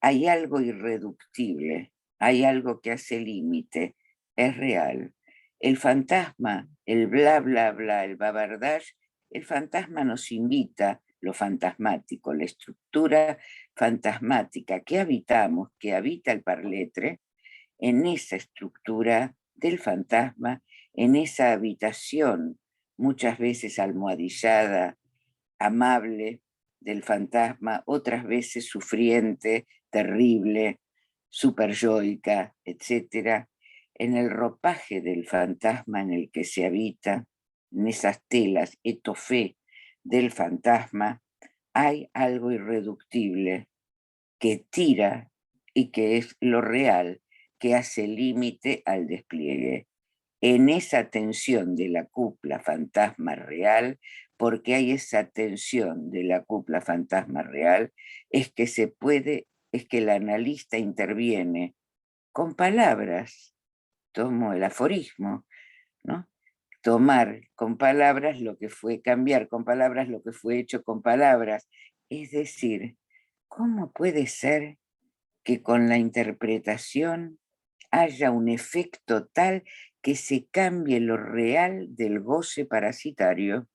[SPEAKER 3] Hay algo irreductible, hay algo que hace límite, es real. El fantasma, el bla, bla, bla, el bavardage, el fantasma nos invita, lo fantasmático, la estructura fantasmática que habitamos, que habita el parletre, en esa estructura del fantasma, en esa habitación, muchas veces almohadillada, amable, del fantasma, otras veces sufriente, terrible, superyoica, etc. En el ropaje del fantasma en el que se habita, en esas telas etofé del fantasma, hay algo irreductible que tira y que es lo real, que hace límite al despliegue. En esa tensión de la cupla fantasma real, porque hay esa tensión de la cupla fantasma real, es que es que el analista interviene con palabras, tomo el aforismo, ¿no? Tomar con palabras lo que fue, cambiar con palabras lo que fue hecho con palabras. Es decir, ¿cómo puede ser que con la interpretación haya un efecto tal que se cambie lo real del goce parasitario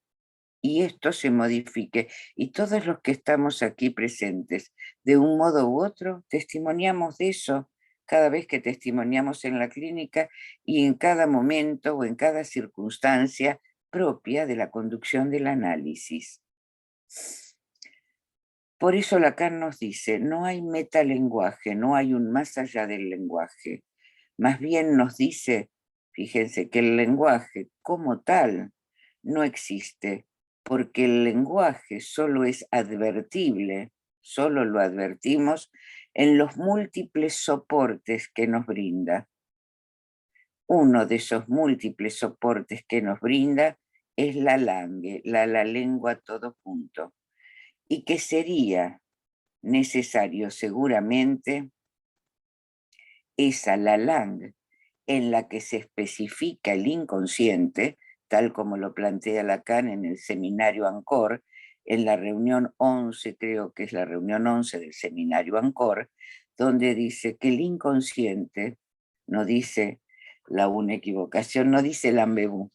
[SPEAKER 3] y esto se modifique? Y todos los que estamos aquí presentes, de un modo u otro, testimoniamos de eso cada vez que testimoniamos en la clínica y en cada momento o en cada circunstancia propia de la conducción del análisis. Por eso Lacan nos dice, no hay metalenguaje, no hay un más allá del lenguaje. Más bien nos dice, fíjense, que el lenguaje como tal no existe, porque el lenguaje solo es advertible, solo lo advertimos en los múltiples soportes que nos brinda. Uno de esos múltiples soportes que nos brinda es la langue, la lengua todo junto, y que sería necesario seguramente esa la langue en la que se especifica el inconsciente, tal como lo plantea Lacan en el seminario Ancor, en la reunión 11, creo que es la reunión 11 del seminario Ancor, donde dice que el inconsciente, no dice una equivocación, no dice Lambebú.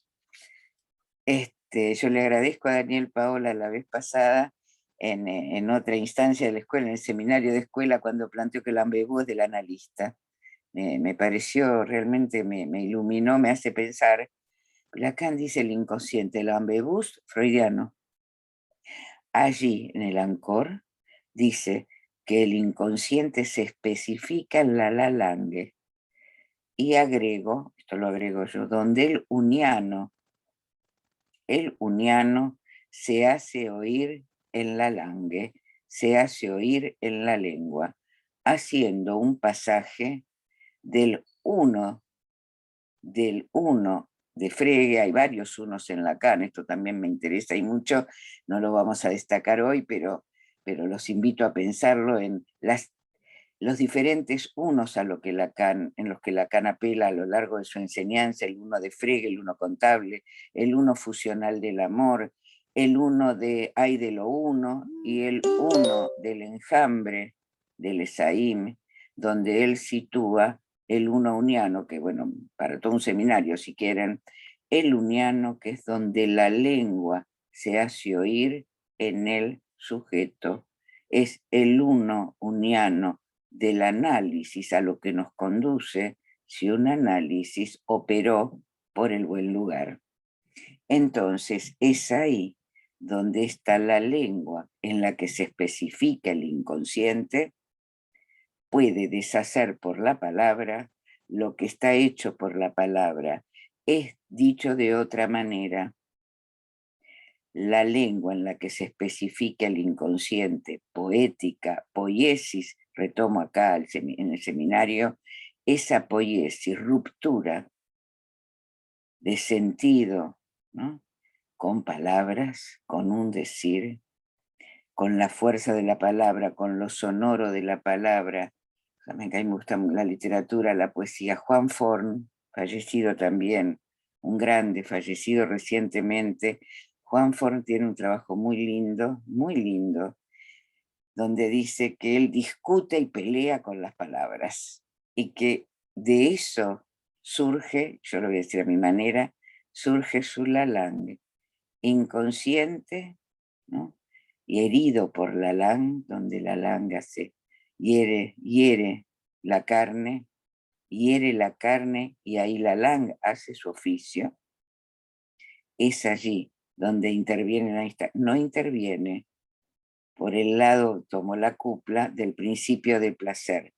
[SPEAKER 3] Yo le agradezco a Daniel Paola la vez pasada, en otra instancia de la escuela, en el seminario de escuela, cuando planteó que Lambebú es del analista. Me pareció, realmente me iluminó, me hace pensar. Lacan dice el inconsciente, el ambebús freudiano. Allí, en el Ancor, dice que el inconsciente se especifica en la langue. Y agrego, esto lo agrego yo, donde el uniano se hace oír en la langue, se hace oír en la lengua, haciendo un pasaje del uno de Frege. Hay varios unos en Lacan, esto también me interesa y mucho, no lo vamos a destacar hoy, pero los invito a pensarlo en los diferentes unos en los que Lacan apela a lo largo de su enseñanza: el uno de Frege, el uno contable, el uno fusional del amor, el uno de hay de lo uno y el uno del enjambre del Esaim, donde él sitúa el uno uniano, que bueno, para todo un seminario si quieren, el uniano, que es donde la lengua se hace oír en el sujeto, es el uno uniano del análisis a lo que nos conduce si un análisis operó por el buen lugar. Entonces es ahí donde está la lengua en la que se especifica el inconsciente, puede deshacer por la palabra lo que está hecho por la palabra. Es dicho de otra manera, la lengua en la que se especifica el inconsciente, poética, poiesis, retomo acá en el seminario, esa poiesis, ruptura de sentido, ¿no? Con palabras, con un decir, con la fuerza de la palabra, con lo sonoro de la palabra. A mí me gusta la literatura, la poesía. Juan Forn, fallecido también, un grande, fallecido recientemente. Juan Forn tiene un trabajo muy lindo, donde dice que él discute y pelea con las palabras y que de eso surge, yo lo voy a decir a mi manera, surge su la langue, inconsciente, ¿no? Y herido por la langue, donde la langue se hiere la carne, y ahí la langue hace su oficio. Es allí donde interviene, no interviene por el lado, tomo la cupla del principio de placer,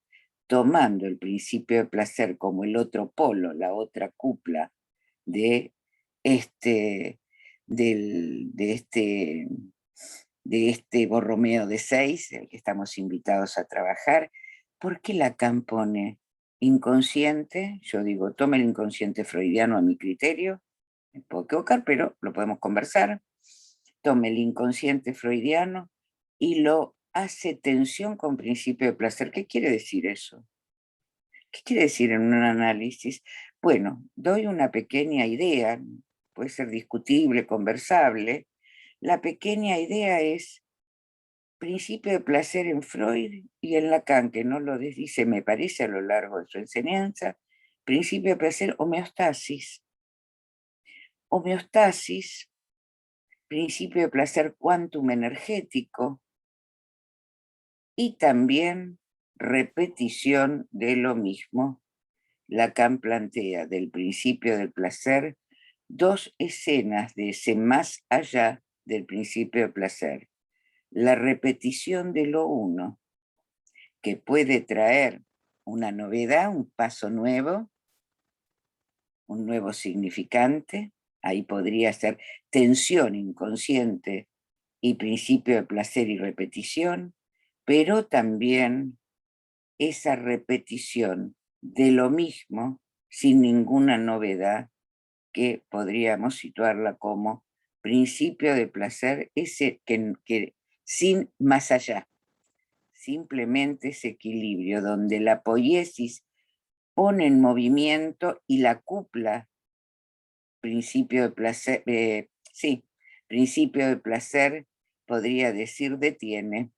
[SPEAKER 3] tomando el principio de placer como el otro polo, la otra cupla de este Borromeo de 6, el que estamos invitados a trabajar. ¿Por qué Lacan pone inconsciente? Yo digo, tome el inconsciente freudiano a mi criterio, me puedo equivocar, pero lo podemos conversar. Tome el inconsciente freudiano y lo hace tensión con principio de placer. ¿Qué quiere decir eso? ¿Qué quiere decir en un análisis? Bueno, doy una pequeña idea, puede ser discutible, conversable. La pequeña idea es principio de placer en Freud y en Lacan, que no lo dice, me parece, a lo largo de su enseñanza, principio de placer, homeostasis. Homeostasis, principio de placer quantum energético y también repetición de lo mismo. Lacan plantea del principio del placer dos escenas de ese más allá del principio de placer. La repetición de lo uno, que puede traer una novedad, un paso nuevo, un nuevo significante. Ahí podría ser tensión inconsciente y principio de placer y repetición, pero también esa repetición de lo mismo sin ninguna novedad, que podríamos situarla como principio de placer, ese que sin más allá, simplemente ese equilibrio donde la poiesis pone en movimiento y la cupla, principio de placer, principio de placer, podría decir, detiene.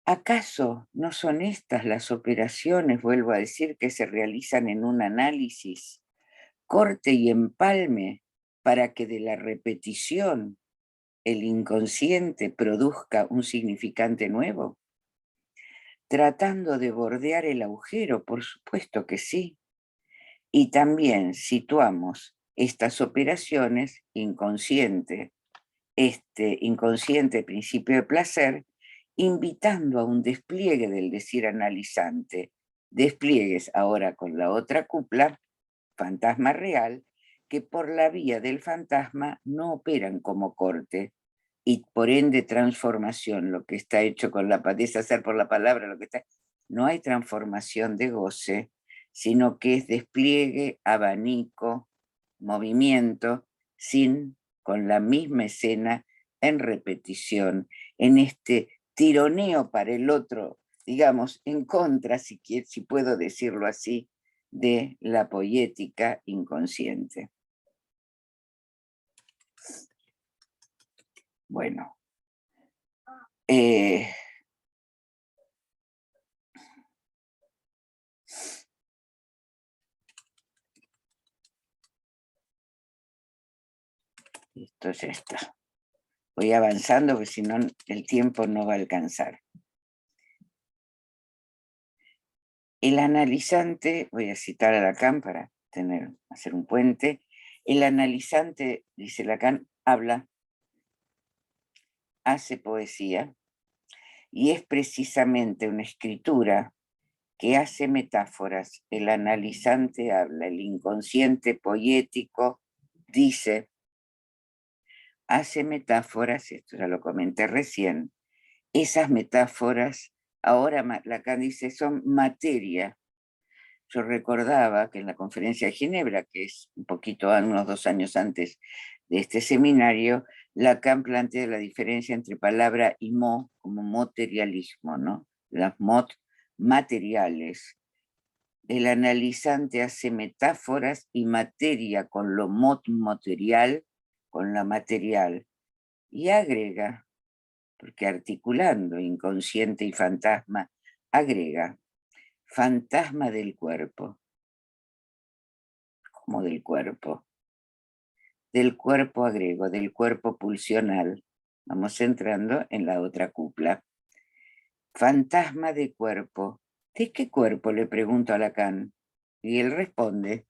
[SPEAKER 3] ¿Acaso no son estas las operaciones, vuelvo a decir, que se realizan en un análisis, corte y empalme, para que de la repetición el inconsciente produzca un significante nuevo? Tratando de bordear el agujero, por supuesto que sí. Y también situamos estas operaciones inconsciente, inconsciente principio de placer, invitando a un despliegue del decir analizante, despliegues ahora con la otra cupla, fantasma real, que por la vía del fantasma no operan como corte y por ende transformación, lo que está hecho con la deshacer por la palabra, lo que está, no hay transformación de goce, sino que es despliegue, abanico, movimiento, con la misma escena en repetición, en este tironeo para el otro, digamos, en contra, si puedo decirlo así, de la poética inconsciente. Bueno, esto ya está. Voy avanzando porque si no el tiempo no va a alcanzar. El analizante, voy a citar a Lacan para hacer un puente. El analizante, dice Lacan, habla, hace poesía, y es precisamente una escritura que hace metáforas. El analizante habla, el inconsciente poético dice, hace metáforas, esto ya lo comenté recién, esas metáforas, ahora Lacan dice, son materia. Yo recordaba que en la conferencia de Ginebra, que es un poquito, unos 2 años antes de este seminario, Lacan plantea la diferencia entre palabra y mot, como materialismo, ¿no? Las mot materiales. El analizante hace metáforas y materia con lo mot material, con la material, y agrega, porque articulando inconsciente y fantasma, agrega fantasma del cuerpo. ¿Cómo del cuerpo? Del cuerpo agrego, del cuerpo pulsional. Vamos entrando en la otra cupla. Fantasma de cuerpo. ¿De qué cuerpo? Le pregunto a Lacan. Y él responde,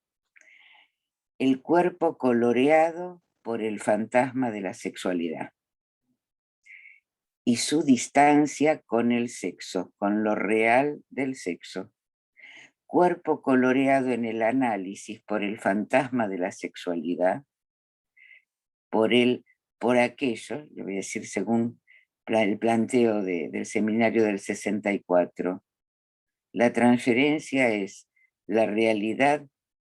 [SPEAKER 3] el cuerpo coloreado por el fantasma de la sexualidad. y su distancia con el sexo, con lo real del sexo. Cuerpo coloreado en el análisis por el fantasma de la sexualidad, por aquello, le voy a decir según el planteo del seminario del 64, la transferencia es la realidad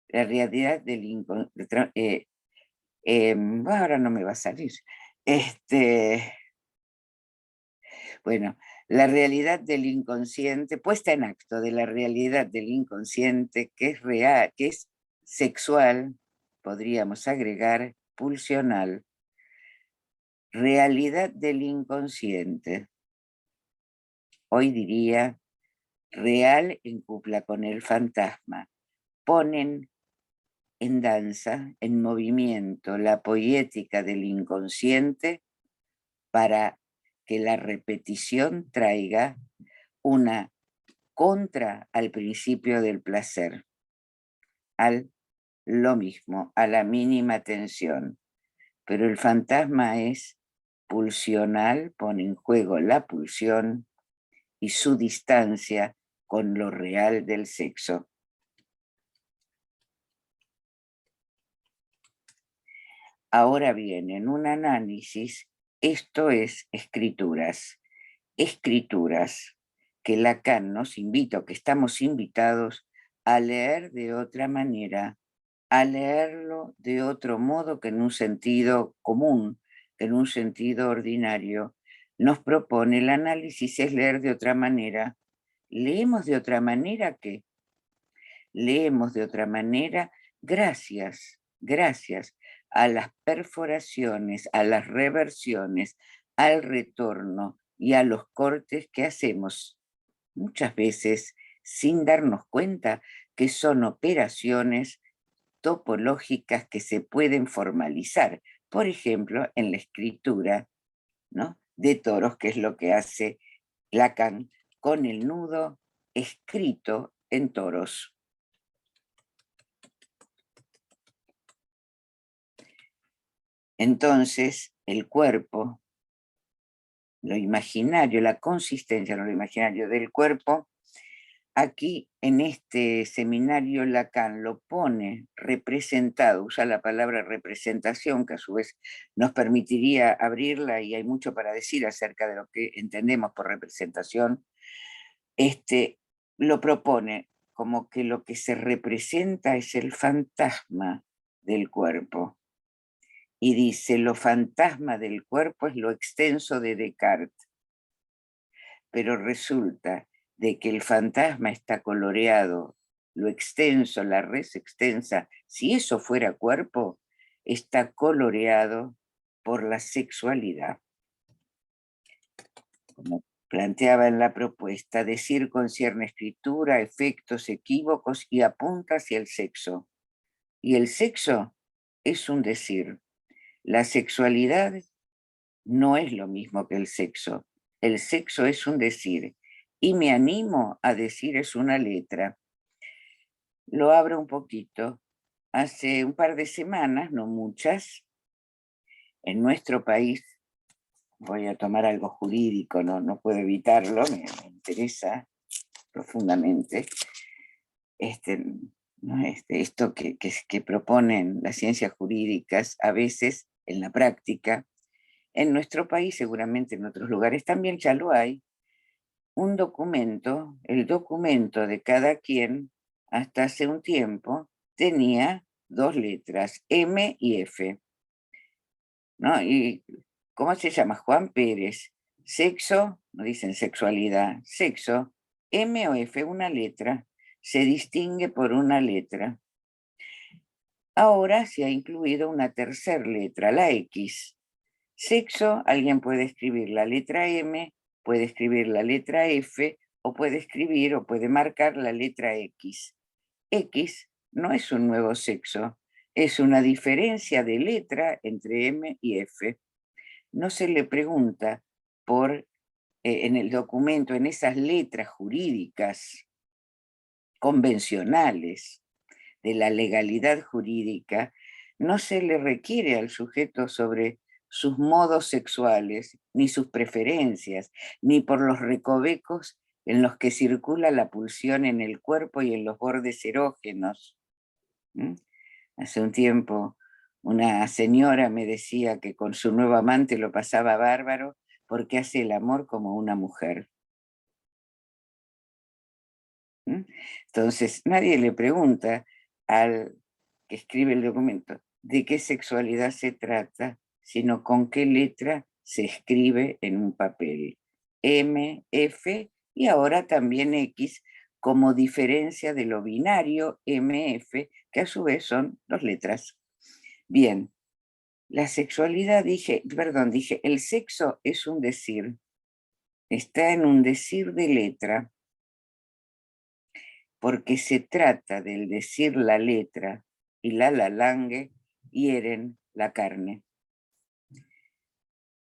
[SPEAKER 3] del inconsciente. Ahora no me va a salir. Bueno, la realidad del inconsciente, puesta en acto de la realidad del inconsciente, que es real, que es sexual, podríamos agregar, pulsional. Realidad del inconsciente. Hoy diría, real en cupla con el fantasma. Ponen en danza, en movimiento, la poética del inconsciente para que la repetición traiga una contra al principio del placer, al lo mismo, a la mínima tensión. Pero el fantasma es pulsional, pone en juego la pulsión y su distancia con lo real del sexo. Ahora bien, en un análisis, esto es escrituras que Lacan nos invita, que estamos invitados a leer de otra manera, a leerlo de otro modo que en un sentido común, que en un sentido ordinario. Nos propone el análisis es leer de otra manera. ¿Leemos de otra manera qué? Leemos de otra manera gracias a las perforaciones, a las reversiones, al retorno y a los cortes que hacemos muchas veces sin darnos cuenta que son operaciones topológicas que se pueden formalizar. Por ejemplo, en la escritura, ¿no?, de toros, que es lo que hace Lacan con el nudo escrito en toros. Entonces, el cuerpo, lo imaginario, la consistencia, no lo imaginario del cuerpo, aquí en este seminario Lacan lo pone representado, usa la palabra representación, que a su vez nos permitiría abrirla, y hay mucho para decir acerca de lo que entendemos por representación. Lo propone como que lo que se representa es el fantasma del cuerpo. Y dice, lo fantasma del cuerpo es lo extenso de Descartes. Pero resulta de que el fantasma está coloreado, lo extenso, la res extensa, si eso fuera cuerpo, está coloreado por la sexualidad. Como planteaba en la propuesta, decir concierne escritura, efectos, equívocos y apunta hacia el sexo. Y el sexo es un decir. La sexualidad no es lo mismo que el sexo. El sexo es un decir. Y me animo a decir es una letra. Lo abro un poquito. Hace un par de semanas, no muchas, en nuestro país, voy a tomar algo jurídico, no puedo evitarlo, me interesa profundamente, esto que proponen las ciencias jurídicas, a veces en la práctica, en nuestro país, seguramente en otros lugares también ya lo hay, un documento, el documento de cada quien, hasta hace un tiempo, tenía dos letras, M y F, ¿no? Y ¿cómo se llama? Juan Pérez. Sexo, no dicen sexualidad, sexo, M o F, una letra, se distingue por una letra. Ahora se ha incluido una tercera letra, la X. Sexo, alguien puede escribir la letra M, puede escribir la letra F, o puede escribir o puede marcar la letra X. X no es un nuevo sexo, es una diferencia de letra entre M y F. No se le pregunta por, en el documento, en esas letras jurídicas convencionales de la legalidad jurídica, no se le requiere al sujeto sobre sus modos sexuales, ni sus preferencias, ni por los recovecos en los que circula la pulsión en el cuerpo y en los bordes erógenos. Hace un tiempo una señora me decía que con su nuevo amante lo pasaba bárbaro porque hace el amor como una mujer. Entonces, nadie le pregunta al que escribe el documento de qué sexualidad se trata, sino con qué letra se escribe en un papel. M, F y ahora también X, como diferencia de lo binario MF, que a su vez son dos letras. Bien, la sexualidad, dije, el sexo es un decir, está en un decir de letra, porque se trata del decir la letra y la lalangue hieren la carne.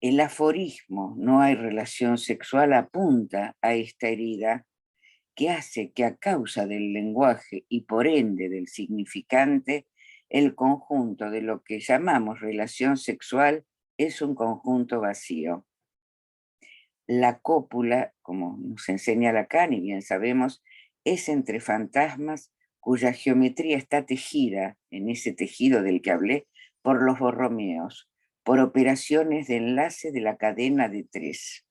[SPEAKER 3] El aforismo "no hay relación sexual" apunta a esta herida que hace que a causa del lenguaje y por ende del significante, el conjunto de lo que llamamos relación sexual es un conjunto vacío. La cópula, como nos enseña Lacan y bien sabemos, es entre fantasmas cuya geometría está tejida, en ese tejido del que hablé, por los borromeos, por operaciones de enlace de la cadena de tres.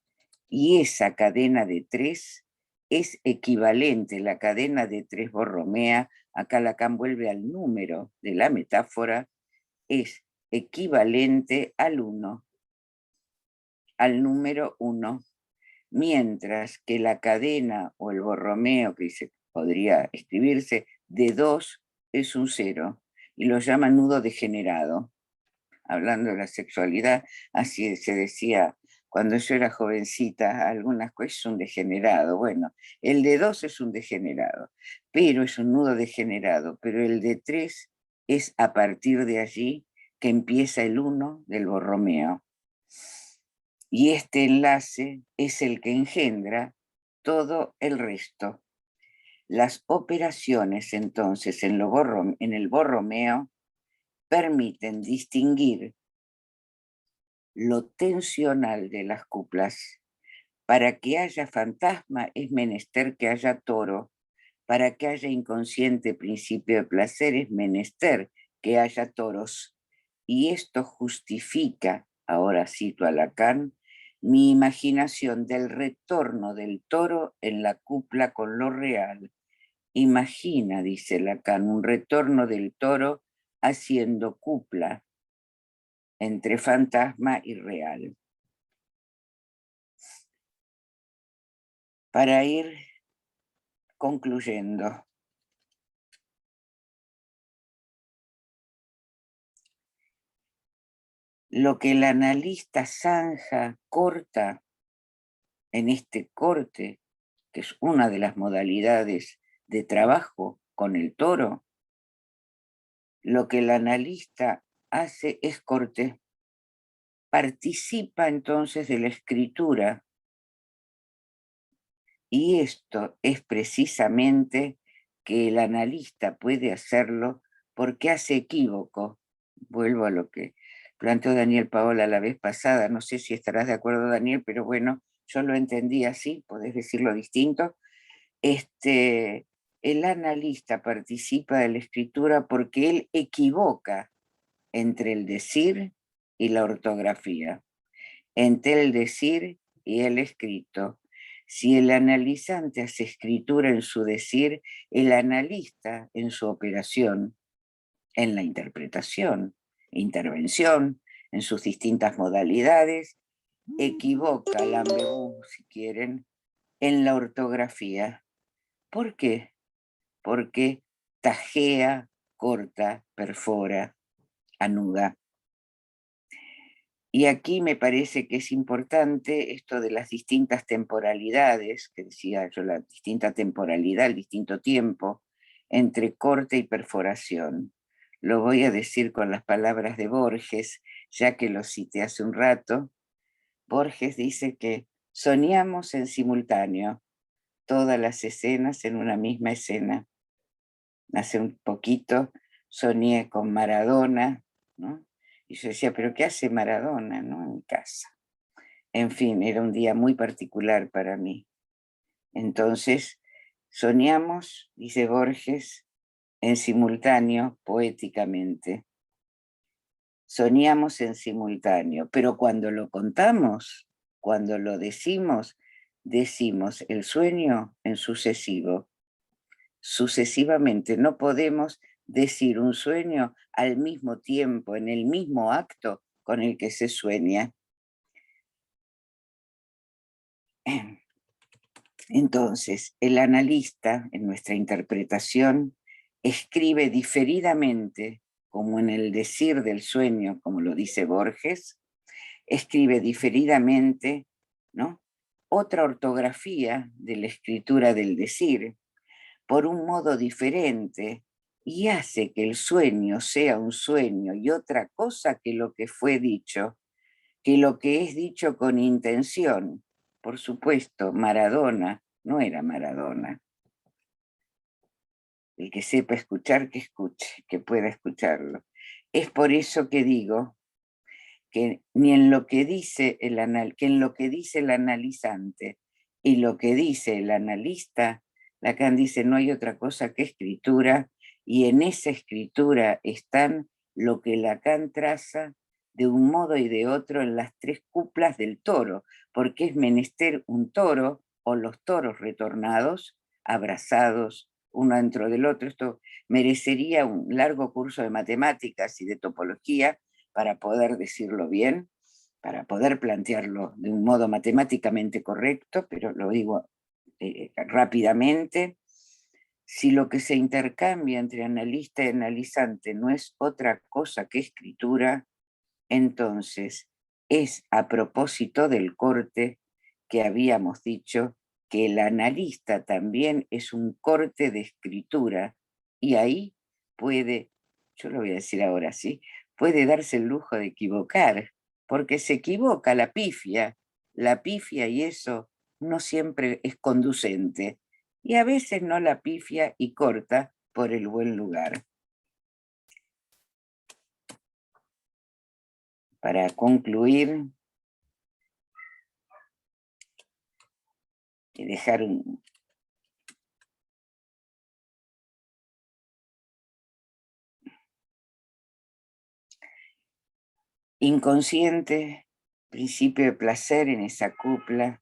[SPEAKER 3] Y esa cadena de tres es equivalente, la cadena de tres borromea, acá Lacan vuelve al número de la metáfora, es equivalente al número 1. Mientras que la cadena o el borromeo, que podría escribirse de 2, es un 0, y lo llaman nudo degenerado. Hablando de la sexualidad, así se decía cuando yo era jovencita, algunas cosas es un degenerado. Bueno, el de 2 es un degenerado, pero es un nudo degenerado, pero el de 3 es a partir de allí que empieza el 1 del borromeo. Y este enlace es el que engendra todo el resto. Las operaciones, entonces, en el borromeo permiten distinguir lo tensional de las cuplas. Para que haya fantasma es menester que haya toro. Para que haya inconsciente principio de placer es menester que haya toros. Y esto justifica, ahora cito a Lacan, mi imaginación del retorno del toro en la cupla con lo real. Imagina, dice Lacan, un retorno del toro haciendo cupla entre fantasma y real. Para ir concluyendo, lo que el analista zanja, corta en este corte, que es una de las modalidades de trabajo con el toro, lo que el analista hace es corte. Participa entonces de la escritura, y esto es precisamente que el analista puede hacerlo porque hace equívoco. Vuelvo a lo que planteó Daniel Paola la vez pasada, no sé si estarás de acuerdo, Daniel, pero bueno, yo lo entendí así, podés decirlo distinto. El analista participa de la escritura porque él equivoca entre el decir y la ortografía, entre el decir y el escrito. Si el analizante hace escritura en su decir, el analista en su operación, en la interpretación, intervención, en sus distintas modalidades, equivoca la ambigú, si quieren, en la ortografía. ¿Por qué? Porque tajea, corta, perfora, anuda. Y aquí me parece que es importante esto de las distintas temporalidades, que decía yo, la distinta temporalidad, el distinto tiempo, entre corte y perforación. Lo voy a decir con las palabras de Borges, ya que lo cité hace un rato. Borges dice que soñamos en simultáneo todas las escenas en una misma escena. Hace un poquito soñé con Maradona, ¿no? Y yo decía, ¿pero qué hace Maradona, no, en mi casa? En fin, era un día muy particular para mí. Entonces, soñamos, dice Borges, en simultáneo, poéticamente. Soñamos en simultáneo, pero cuando lo contamos, cuando lo decimos el sueño en sucesivo. Sucesivamente, no podemos decir un sueño al mismo tiempo, en el mismo acto con el que se sueña. Entonces, el analista, en nuestra interpretación, escribe diferidamente, como en el decir del sueño, como lo dice Borges, escribe diferidamente, ¿no?, otra ortografía de la escritura del decir, por un modo diferente, y hace que el sueño sea un sueño y otra cosa que lo que fue dicho, que lo que es dicho con intención. Por supuesto, Maradona no era Maradona. El que sepa escuchar, que escuche, que pueda escucharlo. Es por eso que digo que ni en lo que dice en lo que dice el analizante y lo que dice el analista, Lacan dice no hay otra cosa que escritura, y en esa escritura están lo que Lacan traza de un modo y de otro en las tres cuplas del toro, porque es menester un toro o los toros retornados, abrazados uno dentro del otro. Esto merecería un largo curso de matemáticas y de topología para poder decirlo bien, para poder plantearlo de un modo matemáticamente correcto, pero lo digo rápidamente. Si lo que se intercambia entre analista y analizante no es otra cosa que escritura, entonces es a propósito del corte que habíamos dicho que el analista también es un corte de escritura, y ahí puede, yo lo voy a decir ahora, sí, puede darse el lujo de equivocar, porque se equivoca, la pifia, y eso no siempre es conducente, y a veces no la pifia y corta por el buen lugar. Para concluir y dejar un... Inconsciente, principio de placer en esa cupla.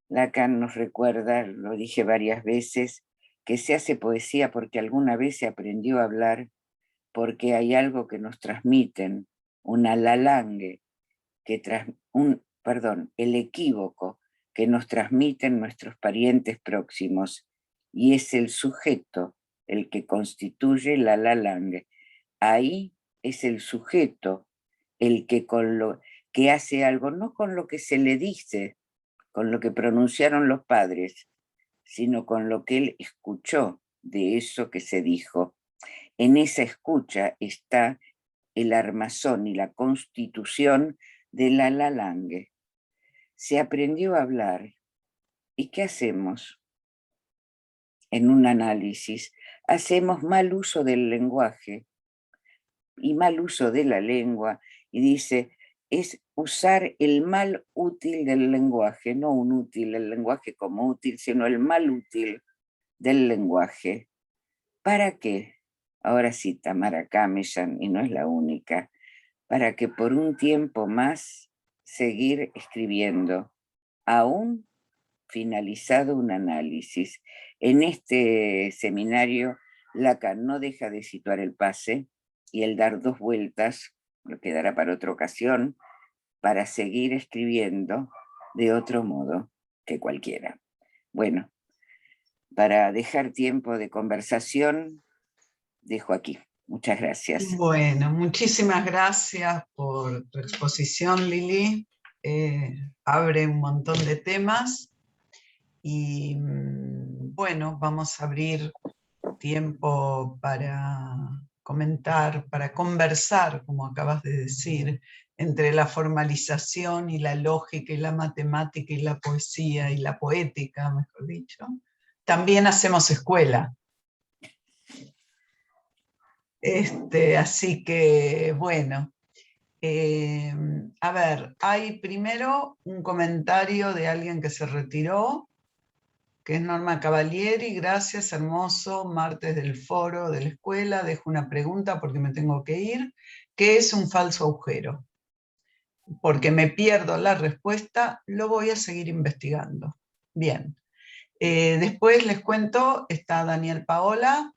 [SPEAKER 3] Lacan nos recuerda, lo dije varias veces, que se hace poesía porque alguna vez se aprendió a hablar, porque hay algo que nos transmiten, una lalangue, el equívoco que nos transmiten nuestros parientes próximos, y es el sujeto el que constituye la lalangue. Ahí es el sujeto el que que hace algo, no con lo que se le dice, con lo que pronunciaron los padres, sino con lo que él escuchó de eso que se dijo. En esa escucha está el armazón y la constitución de la lalangue. Se aprendió a hablar. ¿Y qué hacemos? En un análisis, hacemos mal uso del lenguaje y mal uso de la lengua, y dice, es usar el mal útil del lenguaje, no un útil, el lenguaje como útil, sino el mal útil del lenguaje. ¿Para qué? Ahora sí, Tamara Kameshan, y no es la única, para que por un tiempo más seguir escribiendo, aún finalizado un análisis. En este seminario, Lacan no deja de situar el pase y el dar dos vueltas, lo quedará para otra ocasión, para seguir escribiendo de otro modo que cualquiera. Bueno, para dejar tiempo de conversación, dejo aquí. Muchas gracias.
[SPEAKER 2] Bueno, muchísimas gracias por tu exposición, Lili. Abre un montón de temas y bueno, vamos a abrir tiempo para comentar, para conversar, como acabas de decir, entre la formalización y la lógica y la matemática y la poesía y la poética, mejor dicho. También hacemos escuela. Así que, bueno, A ver, hay primero un comentario de alguien que se retiró, que es Norma Cavalieri. Gracias, hermoso, martes del foro de la escuela. Dejo una pregunta porque me tengo que ir. ¿Qué es un falso agujero? Porque me pierdo la respuesta, lo voy a seguir investigando. Bien. Después les cuento, está Daniel Paola.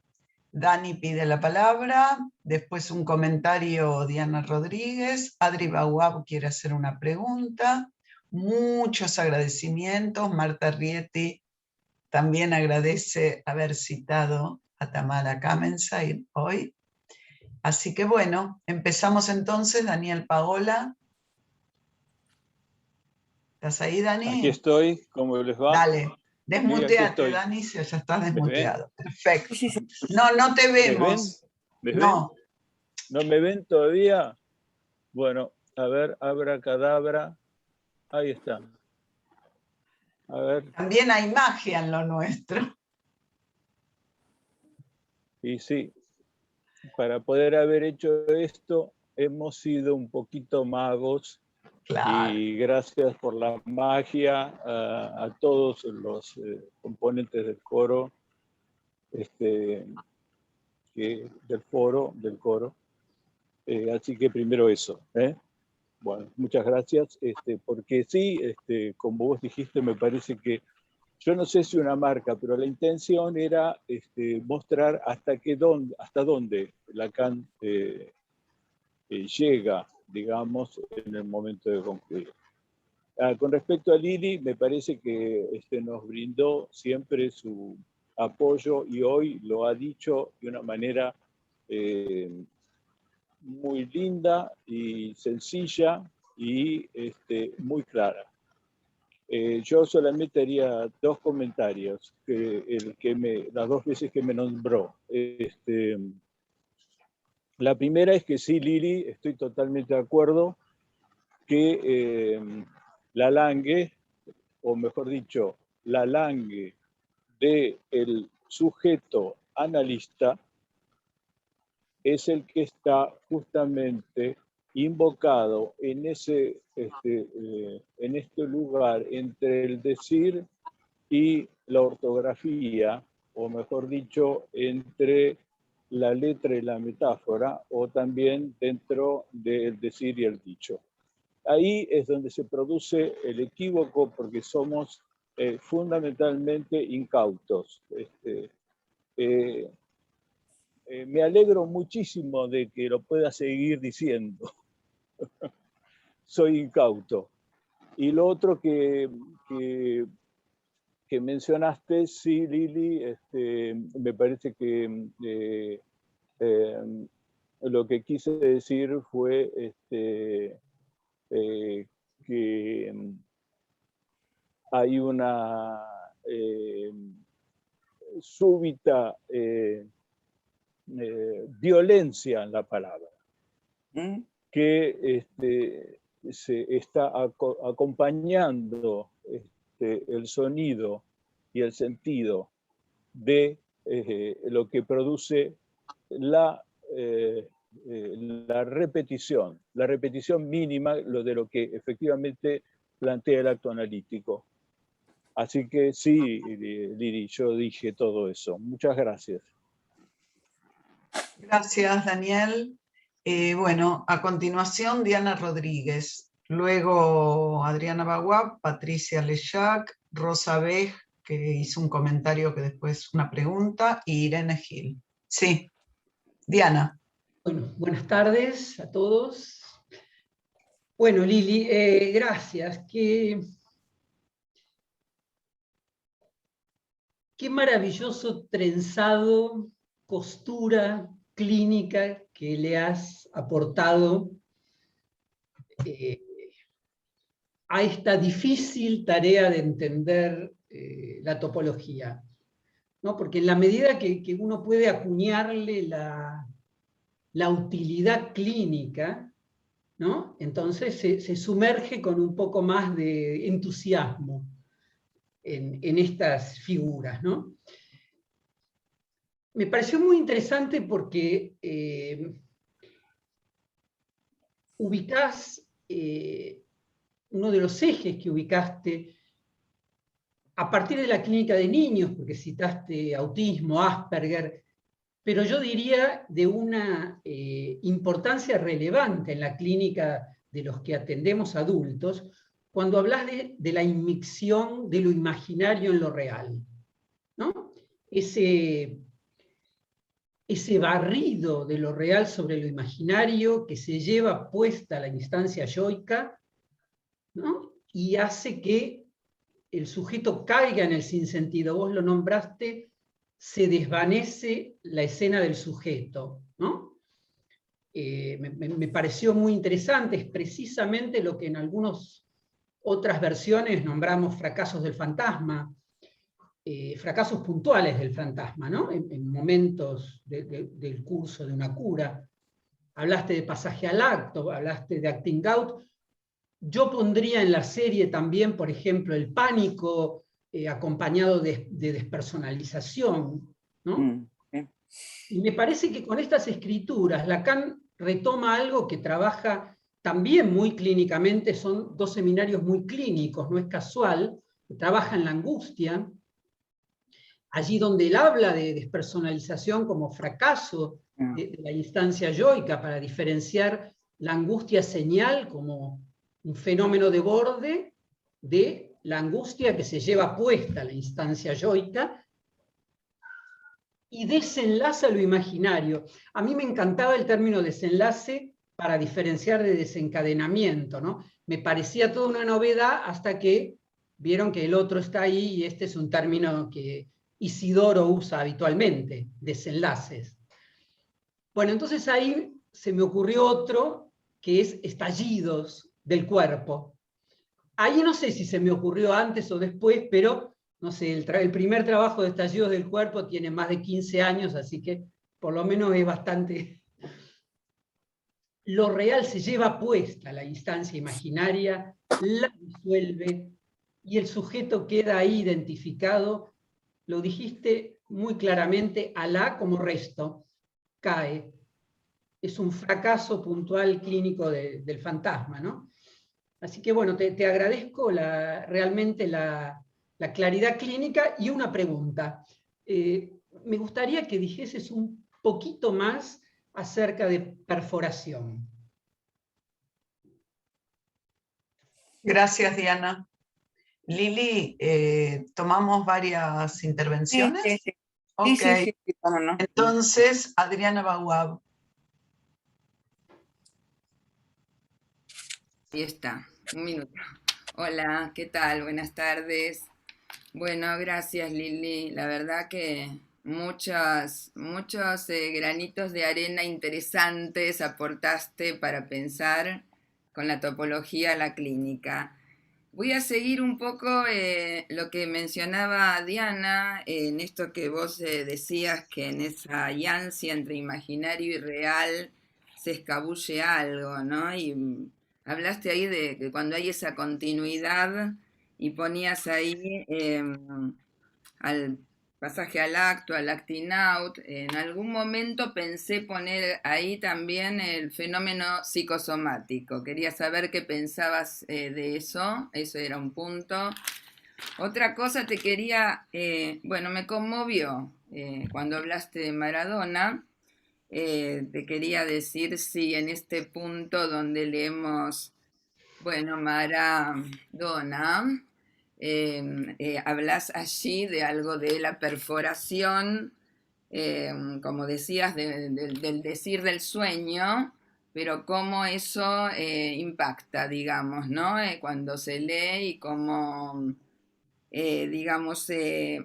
[SPEAKER 2] Dani pide la palabra, después un comentario Diana Rodríguez, Adri Baguab quiere hacer una pregunta, muchos agradecimientos, Marta Rieti también agradece haber citado a Tamara Kamensay hoy. Así que bueno, empezamos entonces, Daniel Paola. ¿Estás ahí, Dani?
[SPEAKER 4] Aquí estoy, ¿cómo les va?
[SPEAKER 2] Dale,
[SPEAKER 4] Sí, aquí
[SPEAKER 2] desmuteate,
[SPEAKER 4] estoy.
[SPEAKER 2] Dani, si ya estás
[SPEAKER 4] ¿Me ven?
[SPEAKER 2] desmuteado. Perfecto.
[SPEAKER 3] Sí, sí,
[SPEAKER 2] No, no te
[SPEAKER 4] ¿Me ven?
[SPEAKER 2] vemos.
[SPEAKER 4] ¿Me
[SPEAKER 2] No.
[SPEAKER 4] ven? ¿No me ven todavía? Bueno, a ver, abracadabra. Ahí está. A ver,
[SPEAKER 2] También hay magia en lo nuestro.
[SPEAKER 4] y sí, para poder haber hecho esto, hemos sido un poquito magos.
[SPEAKER 2] Claro.
[SPEAKER 4] Y gracias por la magia a todos los componentes del coro, del coro. Así que primero eso. Bueno, muchas gracias, porque sí, como vos dijiste, me parece que, yo no sé si una marca, pero la intención era mostrar hasta dónde Lacan llega, digamos, en el momento de concluir. Con respecto a Lili, me parece que nos brindó siempre su apoyo y hoy lo ha dicho de una manera muy linda y sencilla y muy clara. Yo solamente haría dos comentarios, las dos veces que me nombró. La primera es que sí, Lili, estoy totalmente de acuerdo que la Lange, o mejor dicho, la Lange del sujeto analista, es el que está justamente invocado en este lugar entre el decir y la ortografía, o mejor dicho, entre la letra y la metáfora, o también dentro del decir y el dicho. Ahí es donde se produce el equívoco, porque somos fundamentalmente incautos. Me alegro muchísimo de que lo pueda seguir diciendo. Soy incauto. Y lo otro que mencionaste, sí, Lili, me parece que lo que quise decir fue que hay una súbita violencia en la palabra, que se está acompañando el sonido y el sentido de lo que produce la repetición mínima, lo de lo que efectivamente plantea el acto analítico. Así que sí, Lili, yo dije todo eso. Muchas gracias.
[SPEAKER 2] Gracias, Daniel. Bueno, a continuación, Diana Rodríguez. Luego, Adriana Baguab, Patricia Lejac, Rosa Bej, que hizo un comentario que después una pregunta, y Irene Gil. Sí, Diana.
[SPEAKER 5] Bueno, buenas tardes a todos. Bueno, Lili, gracias. Qué maravilloso trenzado, costura clínica que le has aportado a esta difícil tarea de entender la topología, ¿no? Porque en la medida que uno puede acuñarle la utilidad clínica, ¿no? Entonces se sumerge con un poco más de entusiasmo en estas figuras, ¿no? Me pareció muy interesante porque ubicás, uno de los ejes que ubicaste a partir de la clínica de niños, porque citaste autismo, Asperger, pero yo diría de una importancia relevante en la clínica de los que atendemos adultos, cuando hablas de la inmixción de lo imaginario en lo real, ¿no? Ese barrido de lo real sobre lo imaginario que se lleva puesta la instancia yoica, ¿no? Y hace que el sujeto caiga en el sinsentido. Vos lo nombraste, se desvanece la escena del sujeto, ¿no? Me pareció muy interesante, es precisamente lo que en algunas otras versiones nombramos fracasos del fantasma, fracasos puntuales del fantasma, ¿no? En momentos del curso de una cura. Hablaste de pasaje al acto, hablaste de acting out. Yo pondría en la serie también, por ejemplo, el pánico acompañado de despersonalización, ¿no? Y me parece que con estas escrituras Lacan retoma algo que trabaja también muy clínicamente, son dos seminarios muy clínicos, no es casual, que trabaja en la angustia, allí donde él habla de despersonalización como fracaso de la instancia yoica para diferenciar la angustia señal como un fenómeno de borde de la angustia que se lleva puesta la instancia yoica y desenlaza lo imaginario. A mí me encantaba el término desenlace para diferenciar de desencadenamiento, ¿no? Me parecía toda una novedad hasta que vieron que el otro está ahí y este es un término que Isidoro usa habitualmente, desenlaces. Bueno, entonces ahí se me ocurrió otro que es estallidos del cuerpo. Ahí no sé si se me ocurrió antes o después, pero no sé, el primer trabajo de estallidos del cuerpo tiene más de 15 años, así que por lo menos es bastante... Lo real se lleva puesta la instancia imaginaria, la disuelve y el sujeto queda ahí identificado. Lo dijiste muy claramente, Alá como resto, cae. Es un fracaso puntual clínico del fantasma, ¿no? Así que bueno, te agradezco realmente la claridad clínica y una pregunta. Me gustaría que dijeses un poquito más acerca de perforación.
[SPEAKER 2] Gracias, Diana. Lili, ¿tomamos varias intervenciones?
[SPEAKER 3] Sí, sí, sí.
[SPEAKER 2] Ok.
[SPEAKER 3] Sí, cómo no.
[SPEAKER 2] Entonces, Adriana Baguab.
[SPEAKER 6] Ahí está, un minuto. Hola, ¿qué tal? Buenas tardes. Bueno, gracias Lili. La verdad que muchos granitos de arena interesantes aportaste para pensar con la topología la clínica. Voy a seguir un poco lo que mencionaba Diana, en esto que vos decías, que en esa alianza entre imaginario y real se escabulle algo, ¿no? Y hablaste ahí de que cuando hay esa continuidad y ponías ahí al pasaje al acto, al acting out, en algún momento pensé poner ahí también el fenómeno psicosomático. Quería saber qué pensabas de eso, eso era un punto. Otra cosa te quería, bueno, me conmovió cuando hablaste de Maradona. Te quería decir si en este punto donde leemos, bueno, Maradona, hablas allí de algo de la perforación, como decías, del decir del sueño, pero cómo eso impacta, digamos, ¿no? Cuando se lee y cómo, digamos,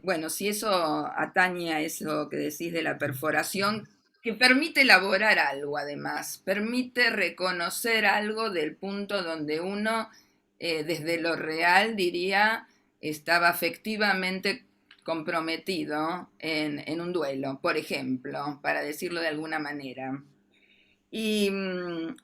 [SPEAKER 6] bueno, si eso atañe a eso que decís de la perforación, que permite elaborar algo además, permite reconocer algo del punto donde uno, desde lo real, diría, estaba afectivamente comprometido en un duelo, por ejemplo, para decirlo de alguna manera. Y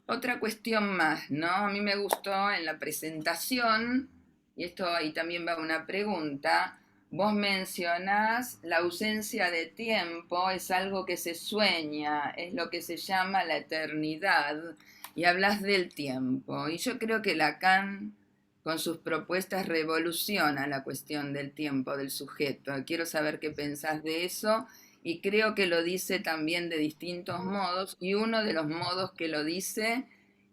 [SPEAKER 6] otra cuestión más, ¿no? A mí me gustó en la presentación, y esto ahí también va una pregunta, vos mencionás la ausencia de tiempo, es algo que se sueña, es lo que se llama la eternidad. y hablas del tiempo. Y yo creo que Lacan, con sus propuestas, revoluciona la cuestión del tiempo del sujeto. Quiero saber qué pensás de eso, y creo que lo dice también de distintos modos, y uno de los modos que lo dice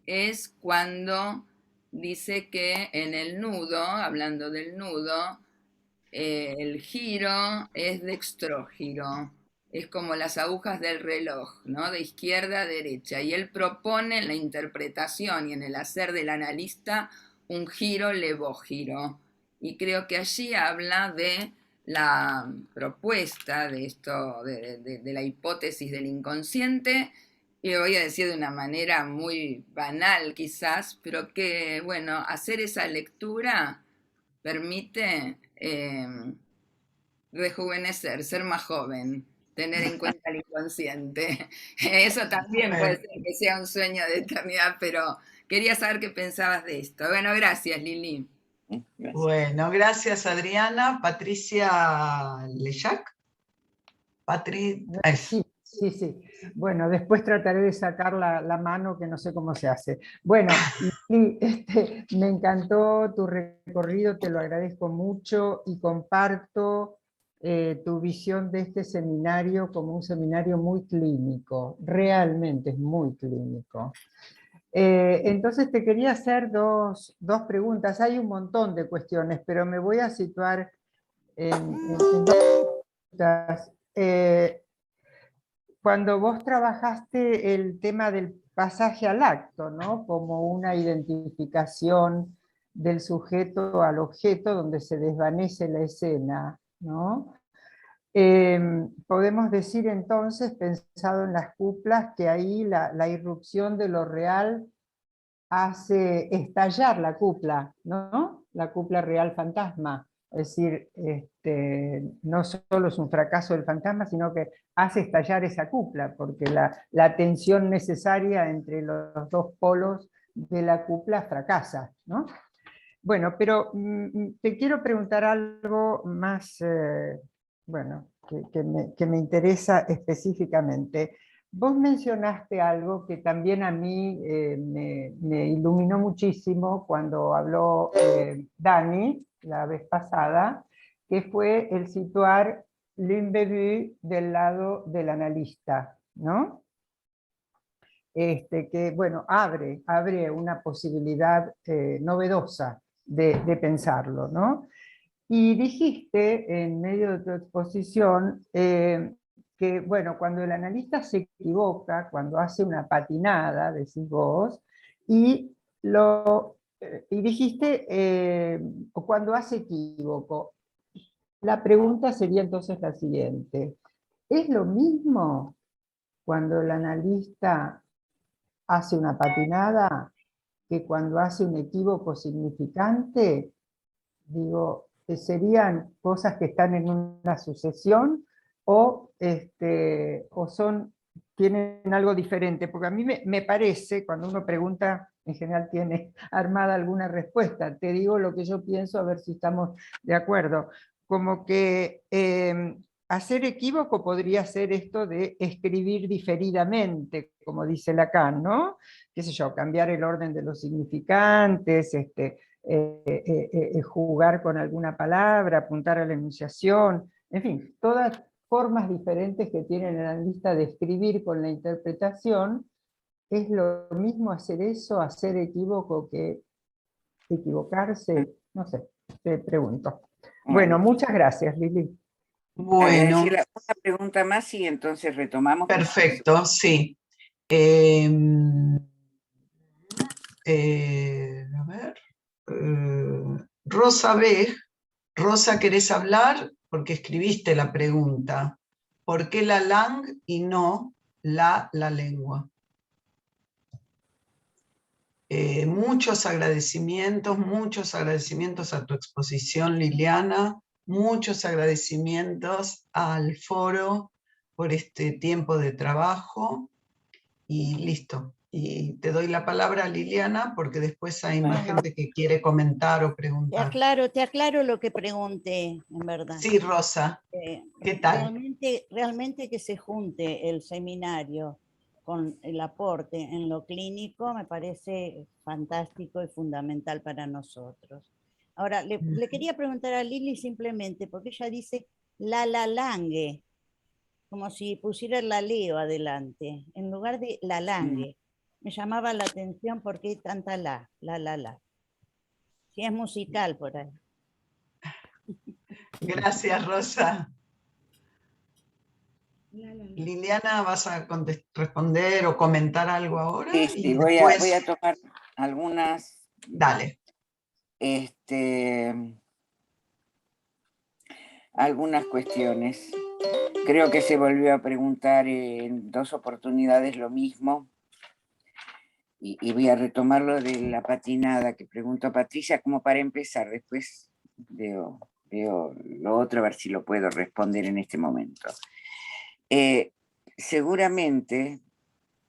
[SPEAKER 6] es cuando dice que en el nudo, hablando del nudo, el giro es dextrógiro, es como las agujas del reloj, ¿no? De izquierda a derecha, y él propone en la interpretación y en el hacer del analista un giro levógiro, y creo que allí habla de la propuesta de esto, de la hipótesis del inconsciente, y lo voy a decir de una manera muy banal quizás, pero que, bueno, hacer esa lectura permite rejuvenecer, ser más joven, tener en cuenta el inconsciente. Eso también puede ser que sea un sueño de eternidad, pero quería saber qué pensabas de esto. Bueno, gracias, Lili.
[SPEAKER 3] Gracias.
[SPEAKER 2] Bueno, gracias Adriana. Patricia Leyac.
[SPEAKER 7] Sí, sí, sí. Bueno, después trataré de sacar la mano, que no sé cómo se hace. Bueno, me encantó tu recorrido, te lo agradezco mucho y comparto tu visión de este seminario como un seminario muy clínico, realmente es muy clínico. Entonces te quería hacer dos preguntas, hay un montón de cuestiones, pero me voy a situar en dos preguntas. Cuando vos trabajaste el tema del pasaje al acto, ¿no? Como una identificación del sujeto al objeto donde se desvanece la escena, ¿no? Podemos decir entonces, pensado en las cuplas, que ahí la irrupción de lo real hace estallar la cupla, ¿no? La cupla real fantasma. Es decir, no solo es un fracaso del fantasma, sino que hace estallar esa cupla, porque la tensión necesaria entre los dos polos de la cupla fracasa, ¿no? Bueno, pero te quiero preguntar algo más, bueno, que me interesa específicamente. Vos mencionaste algo que también a mí me iluminó muchísimo cuando habló Dani la vez pasada, que fue el situar l'individu del lado del analista, ¿no? Que, bueno, abre una posibilidad novedosa de pensarlo, ¿no? Y dijiste en medio de tu exposición que, bueno, cuando el analista se equivoca, cuando hace una patinada, decís vos, y dijiste, o cuando hace equívoco, la pregunta sería entonces la siguiente: ¿es lo mismo cuando el analista hace una patinada que cuando hace un equívoco significante? Digo, ¿serían cosas que están en una sucesión o tienen algo diferente? Porque a mí me parece, cuando uno pregunta, en general tiene armada alguna respuesta. Te digo lo que yo pienso, a ver si estamos de acuerdo. Como que hacer equívoco podría ser esto de escribir diferidamente, como dice Lacan, ¿no? Qué sé yo, cambiar el orden de los significantes, jugar con alguna palabra, apuntar a la enunciación, en fin, todas formas diferentes que tiene el analista de escribir con la interpretación. ¿Es lo mismo hacer eso, hacer equívoco, que equivocarse? No sé, te pregunto. Bueno, muchas gracias, Lili.
[SPEAKER 2] Bueno,
[SPEAKER 3] Una pregunta más y entonces retomamos.
[SPEAKER 2] perfecto, sí. A ver. Rosa B. Rosa, ¿querés hablar? Porque escribiste la pregunta. ¿Por qué la langue y no la lengua? Muchos agradecimientos a tu exposición, Liliana, muchos agradecimientos al foro por este tiempo de trabajo, y listo. Y te doy la palabra a Liliana, porque después hay más gente que quiere comentar o preguntar.
[SPEAKER 8] Te aclaro lo que pregunté, en verdad.
[SPEAKER 2] Sí, Rosa, ¿qué tal?
[SPEAKER 8] Realmente que se junte el seminario con el aporte en lo clínico me parece fantástico y fundamental para nosotros. Ahora, le quería preguntar a Lili simplemente, porque ella dice la langue, como si pusiera la leo adelante, en lugar de la langue. Me llamaba la atención por qué tanta la. Si es musical por ahí.
[SPEAKER 2] Gracias, Rosa. Liliana, ¿vas a responder o comentar algo ahora?
[SPEAKER 3] Sí,
[SPEAKER 2] Y
[SPEAKER 3] sí, voy
[SPEAKER 2] después,
[SPEAKER 3] a tomar algunas,
[SPEAKER 2] dale.
[SPEAKER 3] algunas cuestiones. Creo que se volvió a preguntar en 2 oportunidades lo mismo. Y voy a retomar lo de la patinada que preguntó Patricia, como para empezar. Después veo lo otro, a ver si lo puedo responder en este momento. Seguramente,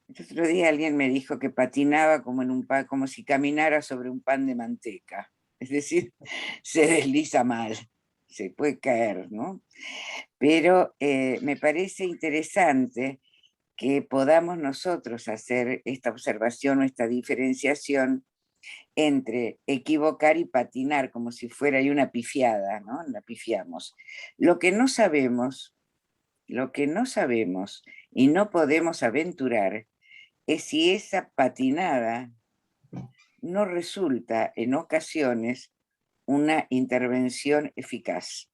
[SPEAKER 3] el otro día alguien me dijo que patinaba como, como si caminara sobre un pan de manteca. Es decir, se desliza mal, se puede caer, ¿no? Pero me parece interesante que podamos nosotros hacer esta observación o esta diferenciación entre equivocar y patinar, como si fuera ahí una pifiada, ¿no? La pifiamos. Lo que no sabemos y no podemos aventurar es si esa patinada no resulta en ocasiones una intervención eficaz.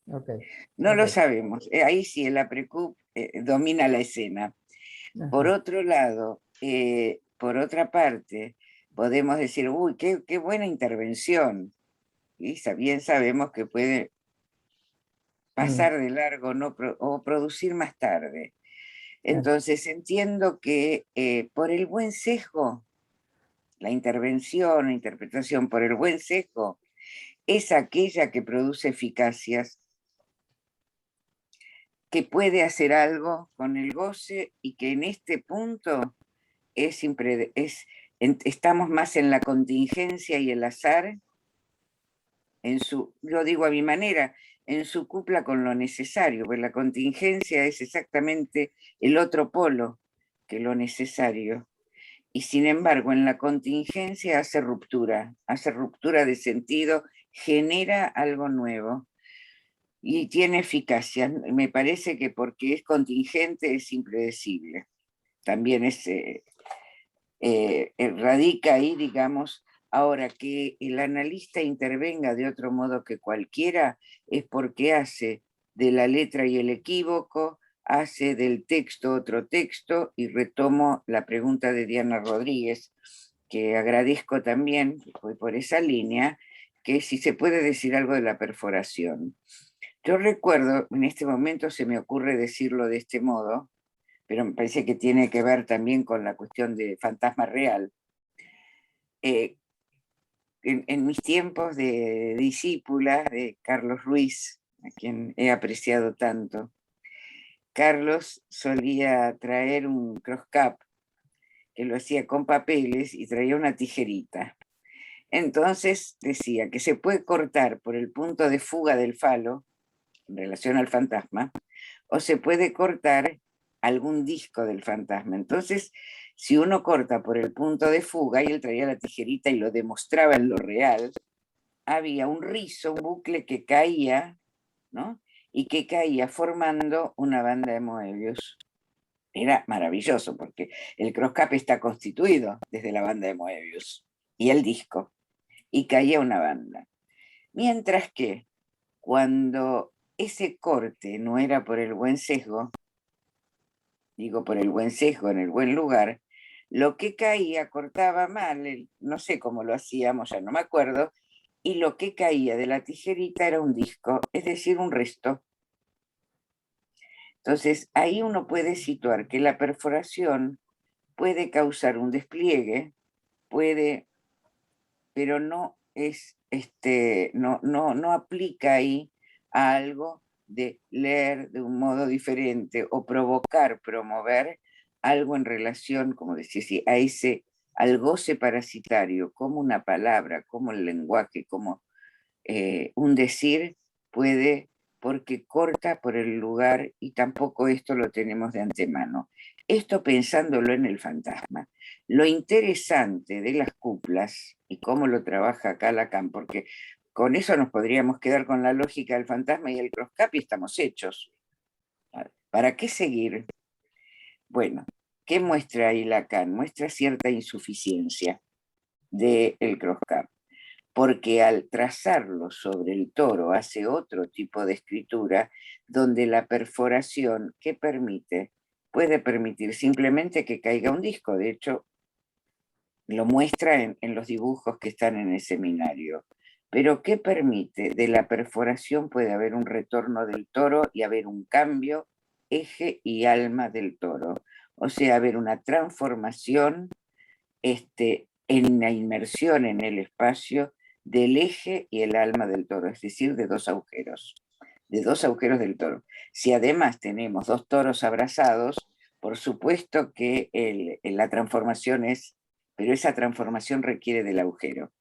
[SPEAKER 7] Okay.
[SPEAKER 3] No lo sabemos. Ahí sí, el APRECUP domina la escena. Por otro lado, por otra parte, podemos decir, uy, qué buena intervención. Y bien sabemos que puede pasar de largo o producir más tarde. Entonces entiendo que por el buen sesgo, la intervención, la interpretación por el buen sesgo, es aquella que produce eficacias, que puede hacer algo con el goce y que en este punto estamos más en la contingencia y el azar, yo digo a mi manera, en su cupla con lo necesario, pues la contingencia es exactamente el otro polo que lo necesario. Y sin embargo, en la contingencia hace ruptura de sentido, genera algo nuevo y tiene eficacia. Me parece que porque es contingente es impredecible. También radica ahí, digamos, ahora que el analista intervenga de otro modo que cualquiera, es porque hace de la letra y el equívoco, hace del texto otro texto, y retomo la pregunta de Diana Rodríguez, que agradezco también, fue por esa línea, que si se puede decir algo de la perforación. Yo recuerdo, en este momento se me ocurre decirlo de este modo, pero me parece que tiene que ver también con la cuestión de fantasma real. En mis tiempos de discípula de Carlos Ruiz, a quien he apreciado tanto, Carlos solía traer un cross-cap que lo hacía con papeles y traía una tijerita. Entonces decía que se puede cortar por el punto de fuga del falo en relación al fantasma, o se puede cortar algún disco del fantasma. Entonces, si uno corta por el punto de fuga, y él traía la tijerita y lo demostraba en lo real, había un rizo, un bucle que caía, ¿no? Y que caía formando una banda de Moebius. Era maravilloso porque el cross-cap está constituido desde la banda de Moebius y el disco, y caía una banda. Mientras que cuando ese corte no era por el buen sesgo, digo por el buen sesgo en el buen lugar, lo que caía cortaba mal, no sé cómo lo hacíamos, ya no me acuerdo, y lo que caía de la tijerita era un disco, es decir, un resto. Entonces, ahí uno puede situar que la perforación puede causar un despliegue, pero no es, no aplica ahí a algo de leer de un modo diferente o provocar, promover algo en relación, como decía, al goce parasitario, como una palabra, como el lenguaje, como un decir puede porque corta por el lugar y tampoco esto lo tenemos de antemano. Esto pensándolo en el fantasma. Lo interesante de las cuplas y cómo lo trabaja acá Lacan, porque con eso nos podríamos quedar con la lógica del fantasma y el cross-cap y estamos hechos. ¿Para qué seguir? Bueno, ¿qué muestra ahí Lacan? Muestra cierta insuficiencia del cross-cap, porque al trazarlo sobre el toro hace otro tipo de escritura donde la perforación que permite, puede permitir simplemente que caiga un disco. De hecho, lo muestra en los dibujos que están en el seminario. Pero ¿qué permite? De la perforación puede haber un retorno del toro y haber un cambio, eje y alma del toro. O sea, haber una transformación en la inmersión en el espacio del eje y el alma del toro, es decir, de dos agujeros del toro. Si además tenemos dos toros abrazados, por supuesto que la transformación pero esa transformación requiere del agujero.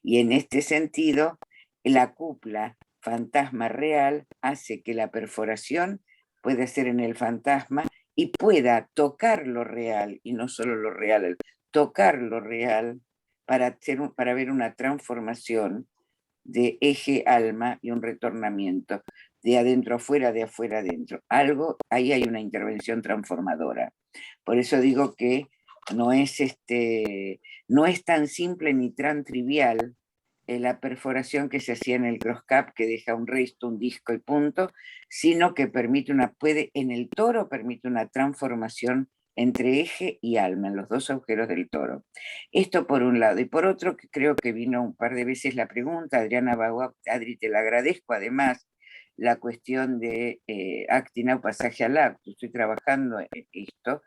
[SPEAKER 3] Y en este sentido, la cupla fantasma real hace que la perforación pueda ser en el fantasma y pueda tocar lo real, y no solo lo real, tocar lo real para ver una transformación de eje alma y un retornamiento de adentro afuera, de afuera adentro. Ahí hay una intervención transformadora. Por eso digo que no es tan simple ni tan trivial la perforación que se hacía en el cross-cap, que deja un resto, un disco y punto, sino que en el toro permite una transformación entre eje y alma, en los dos agujeros del toro. Esto por un lado. Y por otro, que creo que vino un par de veces la pregunta, Adriana Bagua, Adri, te la agradezco, además, la cuestión de actina o pasaje al acto. Estoy trabajando en esto,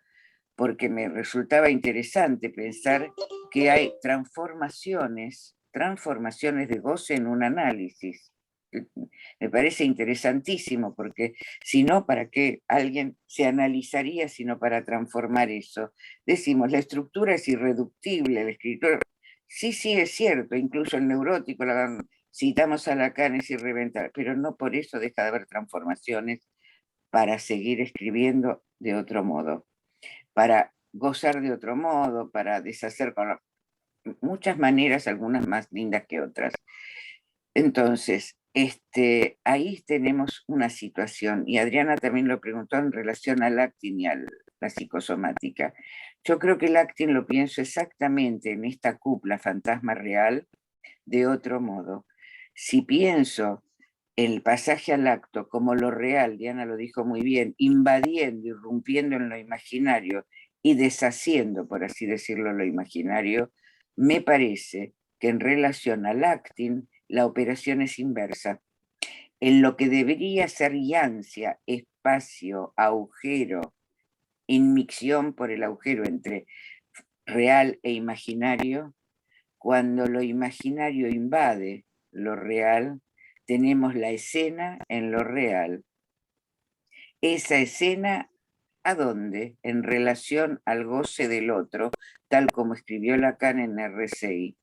[SPEAKER 3] porque me resultaba interesante pensar que hay transformaciones de goce en un análisis. Me parece interesantísimo, porque si no, ¿para qué alguien se analizaría sino para transformar eso? Decimos, la estructura es irreductible, el escritor, sí, es cierto, incluso el neurótico, citamos a Lacan, es irreventable, pero no por eso deja de haber transformaciones para seguir escribiendo de otro modo, para gozar de otro modo, para deshacer con muchas maneras, algunas más lindas que otras. Entonces, ahí tenemos una situación, y Adriana también lo preguntó en relación al acting y a la psicosomática. Yo creo que el acting lo pienso exactamente en esta cupla fantasma real de otro modo. Si pienso el pasaje al acto como lo real, Diana lo dijo muy bien, invadiendo, irrumpiendo en lo imaginario y deshaciendo, por así decirlo, lo imaginario, me parece que en relación al acting, la operación es inversa. En lo que debería ser yancia, espacio, agujero, inmicción por el agujero entre real e imaginario, cuando lo imaginario invade lo real, tenemos la escena en lo real. Esa escena, ¿a dónde? En relación al goce del otro, tal como escribió Lacan en RCI.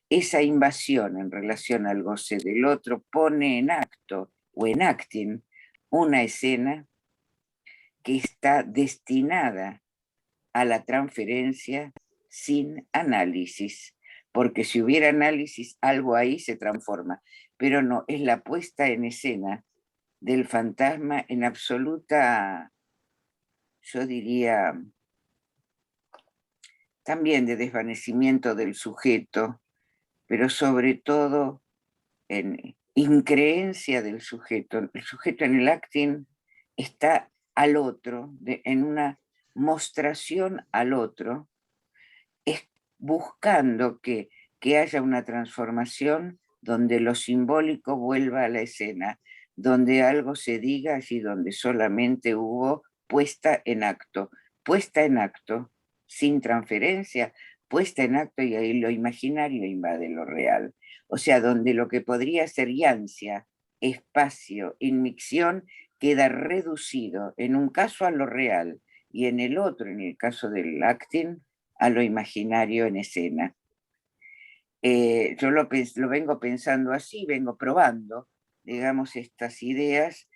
[SPEAKER 3] Esa invasión en relación al goce del otro pone en acto o en acting una escena que está destinada a la transferencia sin análisis, porque si hubiera análisis, algo ahí se transforma, pero no, es la puesta en escena del fantasma en absoluta, yo diría, también de desvanecimiento del sujeto, pero sobre todo en increencia del sujeto. El sujeto en el acting está al otro, en una mostración al otro, es buscando que haya una transformación donde lo simbólico vuelva a la escena, donde algo se diga allí donde solamente hubo puesta en acto, sin transferencia, puesta en acto, y ahí lo imaginario invade lo real. O sea, donde lo que podría ser yancia, espacio, inmicción, queda reducido en un caso a lo real y en el otro, en el caso del acting, a lo imaginario en escena. Yo lo vengo pensando así, vengo probando, digamos, estas ideas,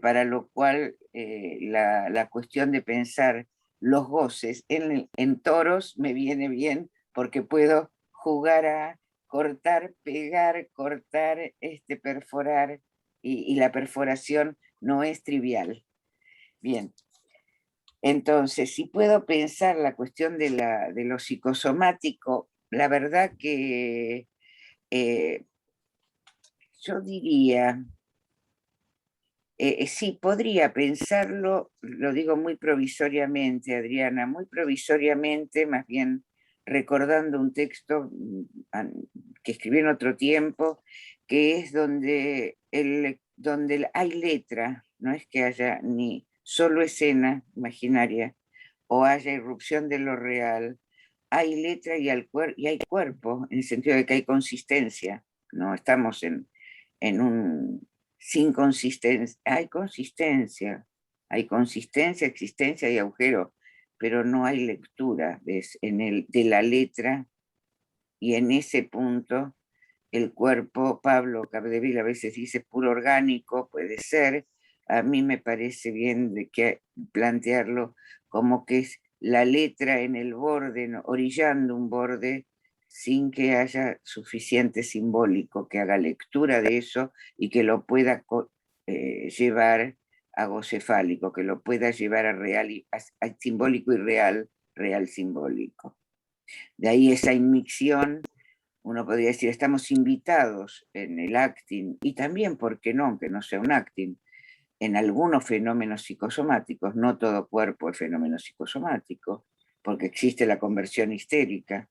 [SPEAKER 3] para lo cual la cuestión de pensar los goces en toros me viene bien, porque puedo jugar a cortar, pegar, cortar, perforar, y la perforación no es trivial. Bien, entonces, si puedo pensar la cuestión de lo psicosomático, la verdad que yo diría, sí, podría pensarlo, lo digo muy provisoriamente, Adriana, muy provisoriamente, más bien recordando un texto que escribí en otro tiempo, que es donde hay letra, no es que haya ni solo escena imaginaria o haya irrupción de lo real, hay letra y hay cuerpo, en el sentido de que hay consistencia, no estamos en un sin consistencia, hay consistencia, existencia y agujero, pero no hay lectura de la letra, y en ese punto el cuerpo, Pablo Capdeville a veces dice puro orgánico, puede ser, a mí me parece bien de que plantearlo como que es la letra en el borde, orillando un borde, sin que haya suficiente simbólico que haga lectura de eso y que lo pueda llevar a goce fálico, que lo pueda llevar a real, a simbólico y real, real simbólico. De ahí esa inmixción, uno podría decir, estamos invitados en el acting, y también, ¿por qué no?, aunque no sea un acting, en algunos fenómenos psicosomáticos, no todo cuerpo es fenómeno psicosomático, porque existe la conversión histérica.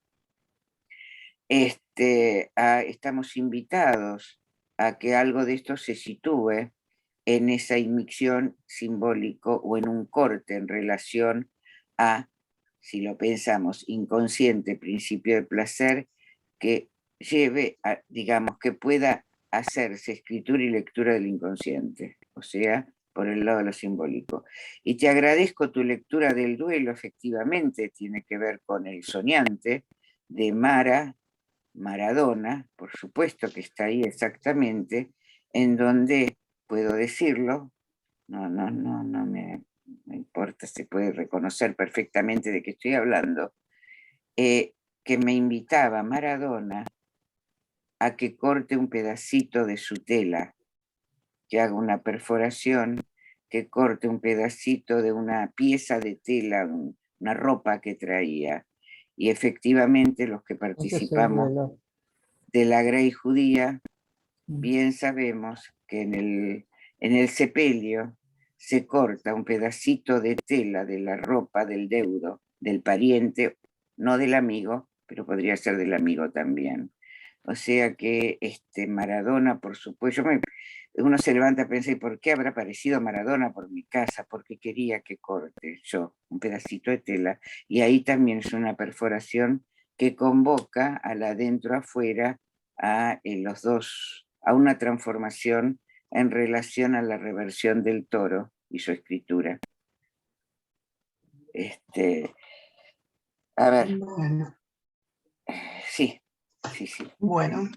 [SPEAKER 3] Estamos invitados a que algo de esto se sitúe en esa inmixción simbólico o en un corte en relación a, si lo pensamos, inconsciente principio de placer, que lleve a, digamos, que pueda hacerse escritura y lectura del inconsciente, o sea, por el lado de lo simbólico. Y te agradezco tu lectura del duelo, efectivamente, tiene que ver con el soñante de Maradona, por supuesto que está ahí exactamente, en donde, puedo decirlo, no me importa, se puede reconocer perfectamente de qué estoy hablando, que me invitaba Maradona a que corte un pedacito de su tela, que haga una perforación, que corte un pedacito de una pieza de tela, una ropa que traía. Y efectivamente los que participamos de la Grey judía, bien sabemos que en el sepelio se corta un pedacito de tela de la ropa del deudo, del pariente, no del amigo, pero podría ser del amigo también. O sea que Maradona, por supuesto, uno se levanta a pensar, ¿por qué habrá aparecido Maradona por mi casa? Porque quería que corte yo un pedacito de tela. Y ahí también es una perforación que convoca al adentro afuera a los dos, a una transformación en relación a la reversión del toro y su escritura. A ver.
[SPEAKER 2] Bueno.
[SPEAKER 3] Sí.
[SPEAKER 2] Bueno.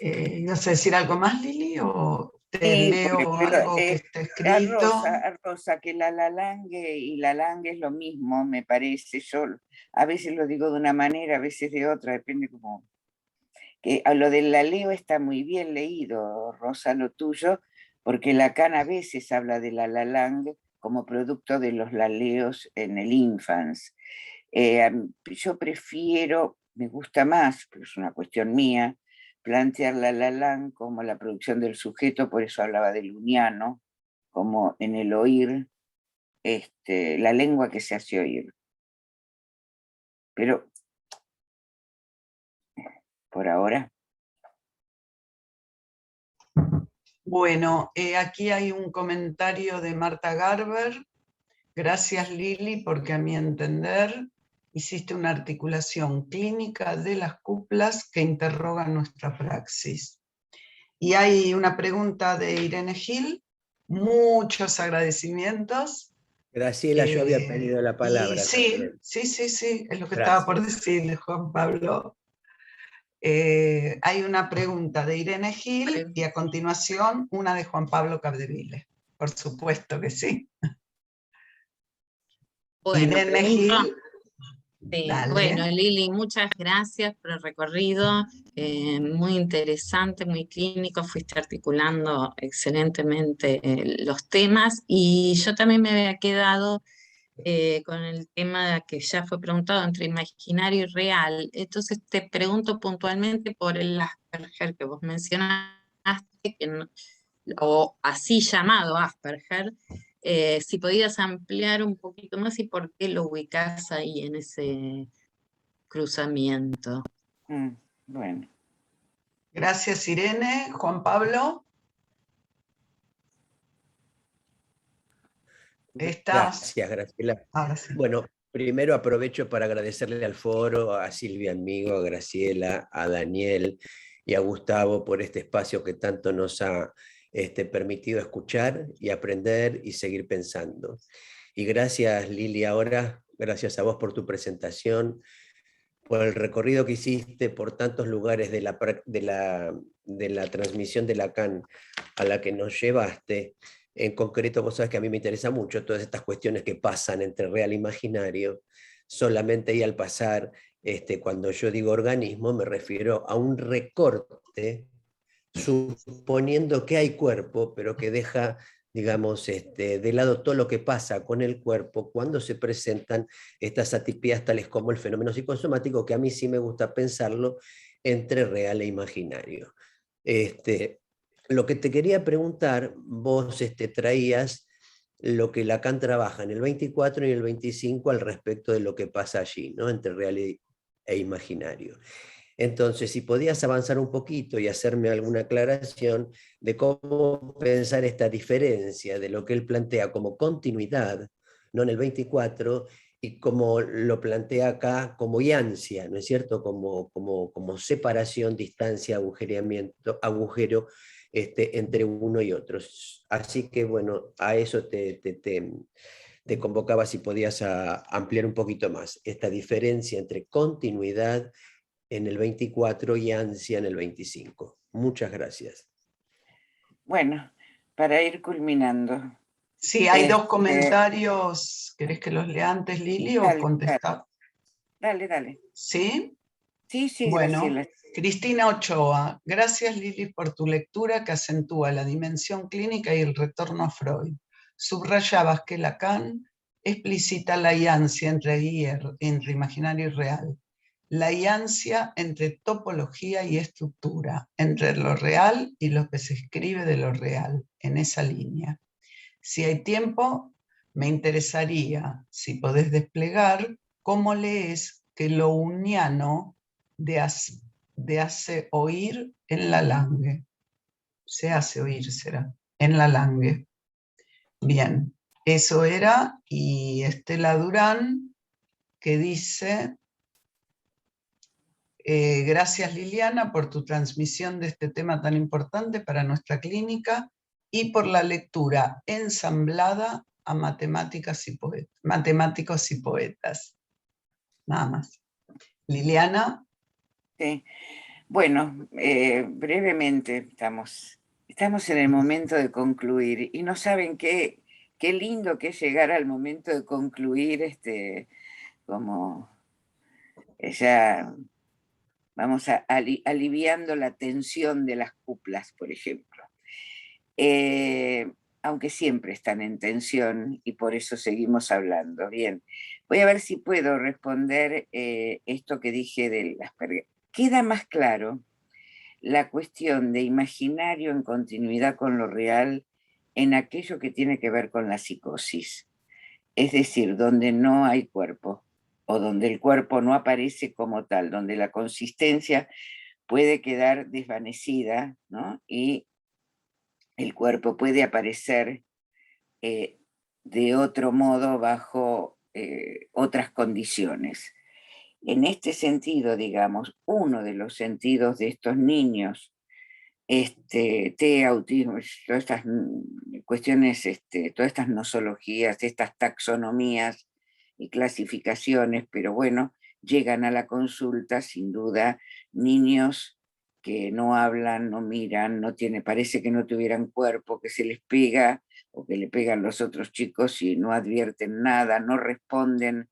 [SPEAKER 2] ¿Ibas a decir algo más, Lili? ¿O te leo algo que está escrito?
[SPEAKER 3] A Rosa, que la Lalangue y la Langue es lo mismo, me parece. Yo a veces lo digo de una manera, a veces de otra, depende cómo. Que a lo del laleo está muy bien leído, Rosa, lo tuyo, porque Lacan a veces habla de la Lalangue como producto de los laleos en el infans. Yo prefiero, me gusta más, pero es una cuestión mía, plantear la Lalangue como la producción del sujeto, por eso hablaba del uniano, como en el oír, la lengua que se hace oír. Pero, por ahora.
[SPEAKER 2] Bueno, aquí hay un comentario de Marta Garber. Gracias, Lili, porque a mi entender hiciste una articulación clínica de las cuplas que interroga nuestra praxis. Y hay una pregunta de Irene Gil. Muchos agradecimientos.
[SPEAKER 9] Graciela, yo había pedido la palabra.
[SPEAKER 2] Sí, es lo que estaba por decirle, Juan Pablo. Hay una pregunta de Irene Gil y a continuación una de Juan Pablo Capdeville. Por supuesto que sí.
[SPEAKER 10] Bueno,
[SPEAKER 2] Irene Gil,
[SPEAKER 10] sí,
[SPEAKER 2] dale.
[SPEAKER 10] bueno, Lili, muchas gracias por el recorrido, muy interesante, muy clínico, fuiste articulando excelentemente los temas y yo también me había quedado con el tema que ya fue preguntado entre imaginario y real. Entonces te pregunto puntualmente por el Asperger que vos mencionaste, o así llamado Asperger, si podías ampliar un poquito más y por qué lo ubicás ahí en ese cruzamiento.
[SPEAKER 3] Bueno.
[SPEAKER 2] Gracias, Irene. Juan Pablo.
[SPEAKER 9] Gracias, Graciela.
[SPEAKER 2] Ahora sí.
[SPEAKER 9] Bueno, primero aprovecho para agradecerle al foro, a Silvia Amigo, a Graciela, a Daniel y a Gustavo por este espacio que tanto nos ha permitido escuchar y aprender y seguir pensando. Y gracias, Lili, ahora, gracias a vos por tu presentación, por el recorrido que hiciste por tantos lugares de la transmisión de Lacan a la que nos llevaste. En concreto, vos sabés que a mí me interesa mucho todas estas cuestiones que pasan entre real e imaginario. Solamente y al pasar, cuando yo digo organismo, me refiero a un recorte, suponiendo que hay cuerpo, pero que deja, digamos, de lado todo lo que pasa con el cuerpo cuando se presentan estas atipías tales como el fenómeno psicosomático, que a mí sí me gusta pensarlo entre real e imaginario. Lo que te quería preguntar, vos traías lo que Lacan trabaja en el 24 y el 25 al respecto de lo que pasa allí, ¿no? Entre real e imaginario. Entonces, si podías avanzar un poquito y hacerme alguna aclaración de cómo pensar esta diferencia de lo que él plantea como continuidad, ¿no? En el 24, y como lo plantea acá como iancia, ¿no es cierto? Como separación, distancia, agujereamiento, agujero entre uno y otro. Así que, bueno, a eso te convocaba si podías ampliar un poquito más esta diferencia entre continuidad en el 24 y ansia en el 25. Muchas gracias.
[SPEAKER 3] Bueno, para ir culminando.
[SPEAKER 2] Sí, hay dos comentarios. ¿Querés que los lea antes, Lili, o contestar?
[SPEAKER 3] Dale.
[SPEAKER 2] ¿Sí?
[SPEAKER 3] Sí,
[SPEAKER 2] Bueno,
[SPEAKER 3] Graciela.
[SPEAKER 2] Cristina Ochoa, gracias, Lili, por tu lectura que acentúa la dimensión clínica y el retorno a Freud. Subrayabas que Lacan explicita la iancia entre imaginario y real, la iancia entre topología y estructura, entre lo real y lo que se escribe de lo real, en esa línea. Si hay tiempo, me interesaría, si podés desplegar, cómo lees que lo uniano de hace oír en la Lange. Se hace oír, será, en la Lange. Bien, eso era, y Estela Durán, que dice, gracias Liliana por tu transmisión de este tema tan importante para nuestra clínica y por la lectura ensamblada a matemáticos y poetas. Nada más. Liliana.
[SPEAKER 3] Sí. Bueno, brevemente estamos en el momento de concluir y no saben qué lindo que es llegar al momento de concluir, como ya vamos aliviando la tensión de las cuplas, por ejemplo. Aunque siempre están en tensión y por eso seguimos hablando. Bien, voy a ver si puedo responder esto que dije del Asperger. Queda más claro la cuestión de imaginario en continuidad con lo real en aquello que tiene que ver con la psicosis, es decir, donde no hay cuerpo o donde el cuerpo no aparece como tal, donde la consistencia puede quedar desvanecida, ¿no? Y el cuerpo puede aparecer de otro modo bajo otras condiciones. En este sentido, digamos, uno de los sentidos de estos niños, autismo, todas estas cuestiones, todas estas nosologías, estas taxonomías y clasificaciones, pero bueno, llegan a la consulta, sin duda, niños que no hablan, no miran, parece que no tuvieran cuerpo, que se les pega o que le pegan los otros chicos y no advierten nada, no responden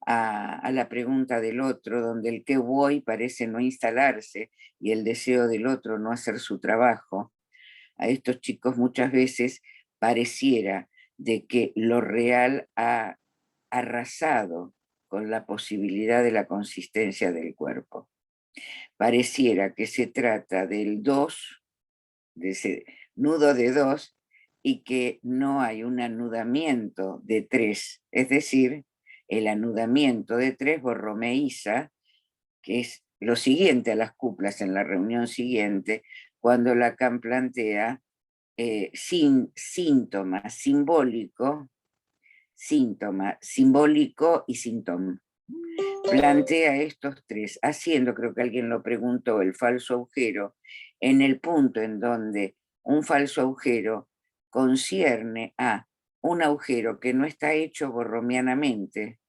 [SPEAKER 3] a la pregunta del otro, donde el qué voy parece no instalarse y el deseo del otro no hacer su trabajo. A estos chicos muchas veces pareciera de que lo real ha arrasado con la posibilidad de la consistencia del cuerpo. Pareciera que se trata del 2, de ese nudo de 2, y que no hay un anudamiento de 3, es decir, el anudamiento de 3 borromeiza, que es lo siguiente a las cuplas en la reunión siguiente, cuando Lacan plantea síntoma simbólico y síntoma. Plantea estos 3, haciendo, creo que alguien lo preguntó, el falso agujero, en el punto en donde un falso agujero concierne a un agujero que no está hecho borromianamente,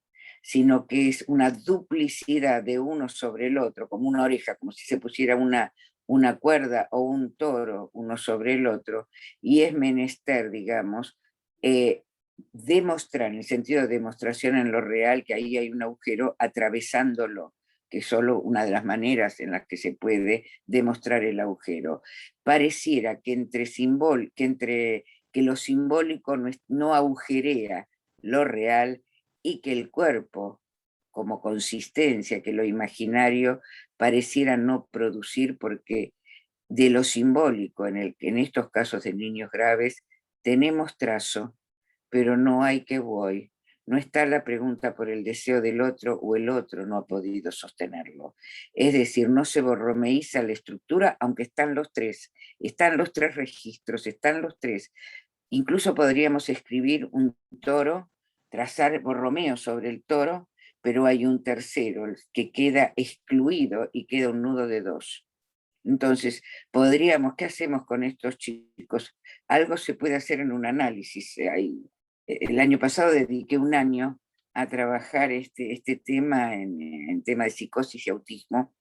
[SPEAKER 3] sino que es una duplicidad de uno sobre el otro, como una oreja, como si se pusiera una cuerda o un toro uno sobre el otro, y es menester, digamos, demostrar, en el sentido de demostración en lo real, que ahí hay un agujero atravesándolo, que es solo una de las maneras en las que se puede demostrar el agujero. Pareciera que que lo simbólico no agujerea lo real y que el cuerpo, como consistencia, que lo imaginario pareciera no producir, porque de lo simbólico, en estos casos de niños graves, tenemos trazo, pero no hay que voy. No está la pregunta por el deseo del otro o el otro no ha podido sostenerlo. Es decir, no se borromeiza la estructura, aunque están los 3 registros, están los 3. Incluso podríamos escribir un toro, trazar borromeo sobre el toro, pero hay un tercero que queda excluido y queda un nudo de 2. Entonces, ¿qué hacemos con estos chicos? Algo se puede hacer en un análisis. El año pasado dediqué un año a trabajar este tema en tema de psicosis y autismo,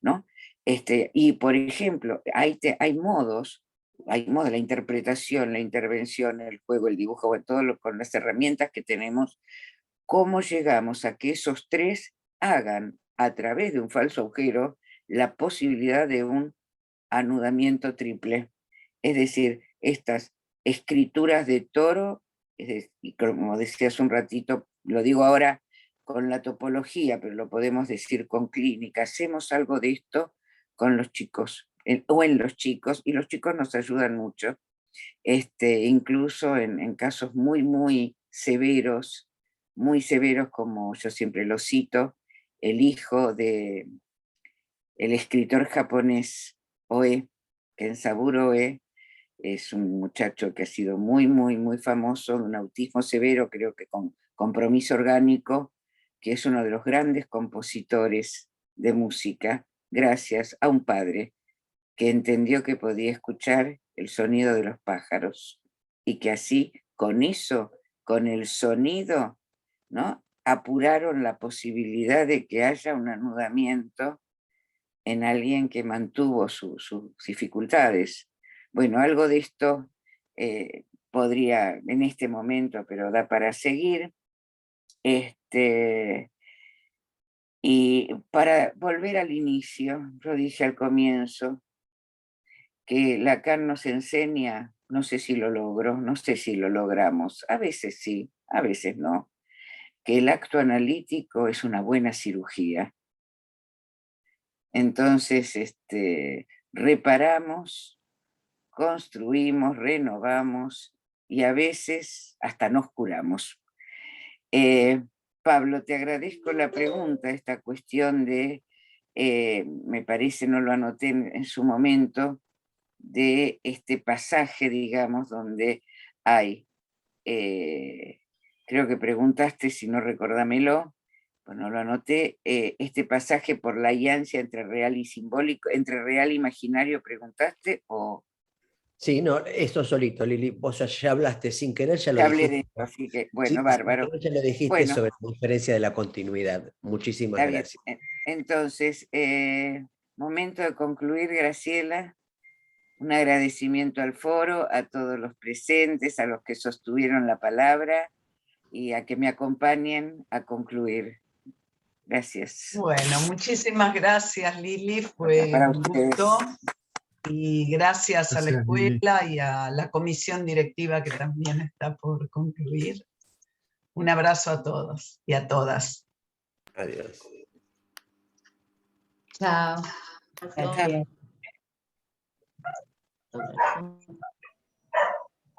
[SPEAKER 3] ¿no? Y por ejemplo, hay modos, la interpretación, la intervención, el juego, el dibujo, bueno, con las herramientas que tenemos, cómo llegamos a que esos 3 hagan a través de un falso agujero la posibilidad de un anudamiento triple. Es decir, estas escrituras de toro, y como decía hace un ratito, lo digo ahora con la topología, pero lo podemos decir con clínica, hacemos algo de esto con los chicos, o en los chicos, y los chicos nos ayudan mucho, incluso en casos muy, muy severos, como yo siempre lo cito, el hijo de el escritor japonés Oe, Kensaburo Oe, es un muchacho que ha sido muy, muy, muy famoso, de un autismo severo, creo que con compromiso orgánico, que es uno de los grandes compositores de música, gracias a un padre que entendió que podía escuchar el sonido de los pájaros y que así, con eso, con el sonido, ¿no?, apuraron la posibilidad de que haya un anudamiento en alguien que mantuvo sus dificultades. Bueno, algo de esto podría en este momento, pero da para seguir. Y para volver al inicio, yo dije al comienzo que Lacan nos enseña, no sé si lo logro, no sé si lo logramos, a veces sí, a veces no, que el acto analítico es una buena cirugía. Entonces, reparamos, construimos, renovamos y a veces hasta nos curamos. Pablo, te agradezco la pregunta, esta cuestión de, me parece, no lo anoté en su momento, de este pasaje, digamos, donde hay, creo que preguntaste, si no recordámelo, bueno, lo anoté, este pasaje por la alianza entre real y simbólico, entre real e imaginario, preguntaste, o
[SPEAKER 9] Sí, no, esto solito, Lili, vos ya hablaste sin querer, ya lo
[SPEAKER 3] Ya hablé de
[SPEAKER 9] dijiste.
[SPEAKER 3] esto, así que,
[SPEAKER 9] Sí,
[SPEAKER 3] bueno,
[SPEAKER 9] sin
[SPEAKER 3] bárbaro.
[SPEAKER 9] querer ya lo dijiste
[SPEAKER 3] Bueno,
[SPEAKER 9] sobre la diferencia de la continuidad. Muchísimas
[SPEAKER 3] está bien.
[SPEAKER 9] gracias.
[SPEAKER 3] Entonces, momento de concluir, Graciela. Un agradecimiento al foro, a todos los presentes, a los que sostuvieron la palabra y a que me acompañen a concluir. Gracias.
[SPEAKER 2] Bueno, muchísimas gracias, Lili. Fue
[SPEAKER 3] Para
[SPEAKER 2] un
[SPEAKER 3] ustedes.
[SPEAKER 2] gusto. Y gracias a la
[SPEAKER 11] Gracias, Lili.
[SPEAKER 2] escuela y a la comisión directiva que también está por concluir. Un abrazo a todos y a todas.
[SPEAKER 9] Adiós.
[SPEAKER 10] Chao.
[SPEAKER 3] Chao.
[SPEAKER 10] Gracias.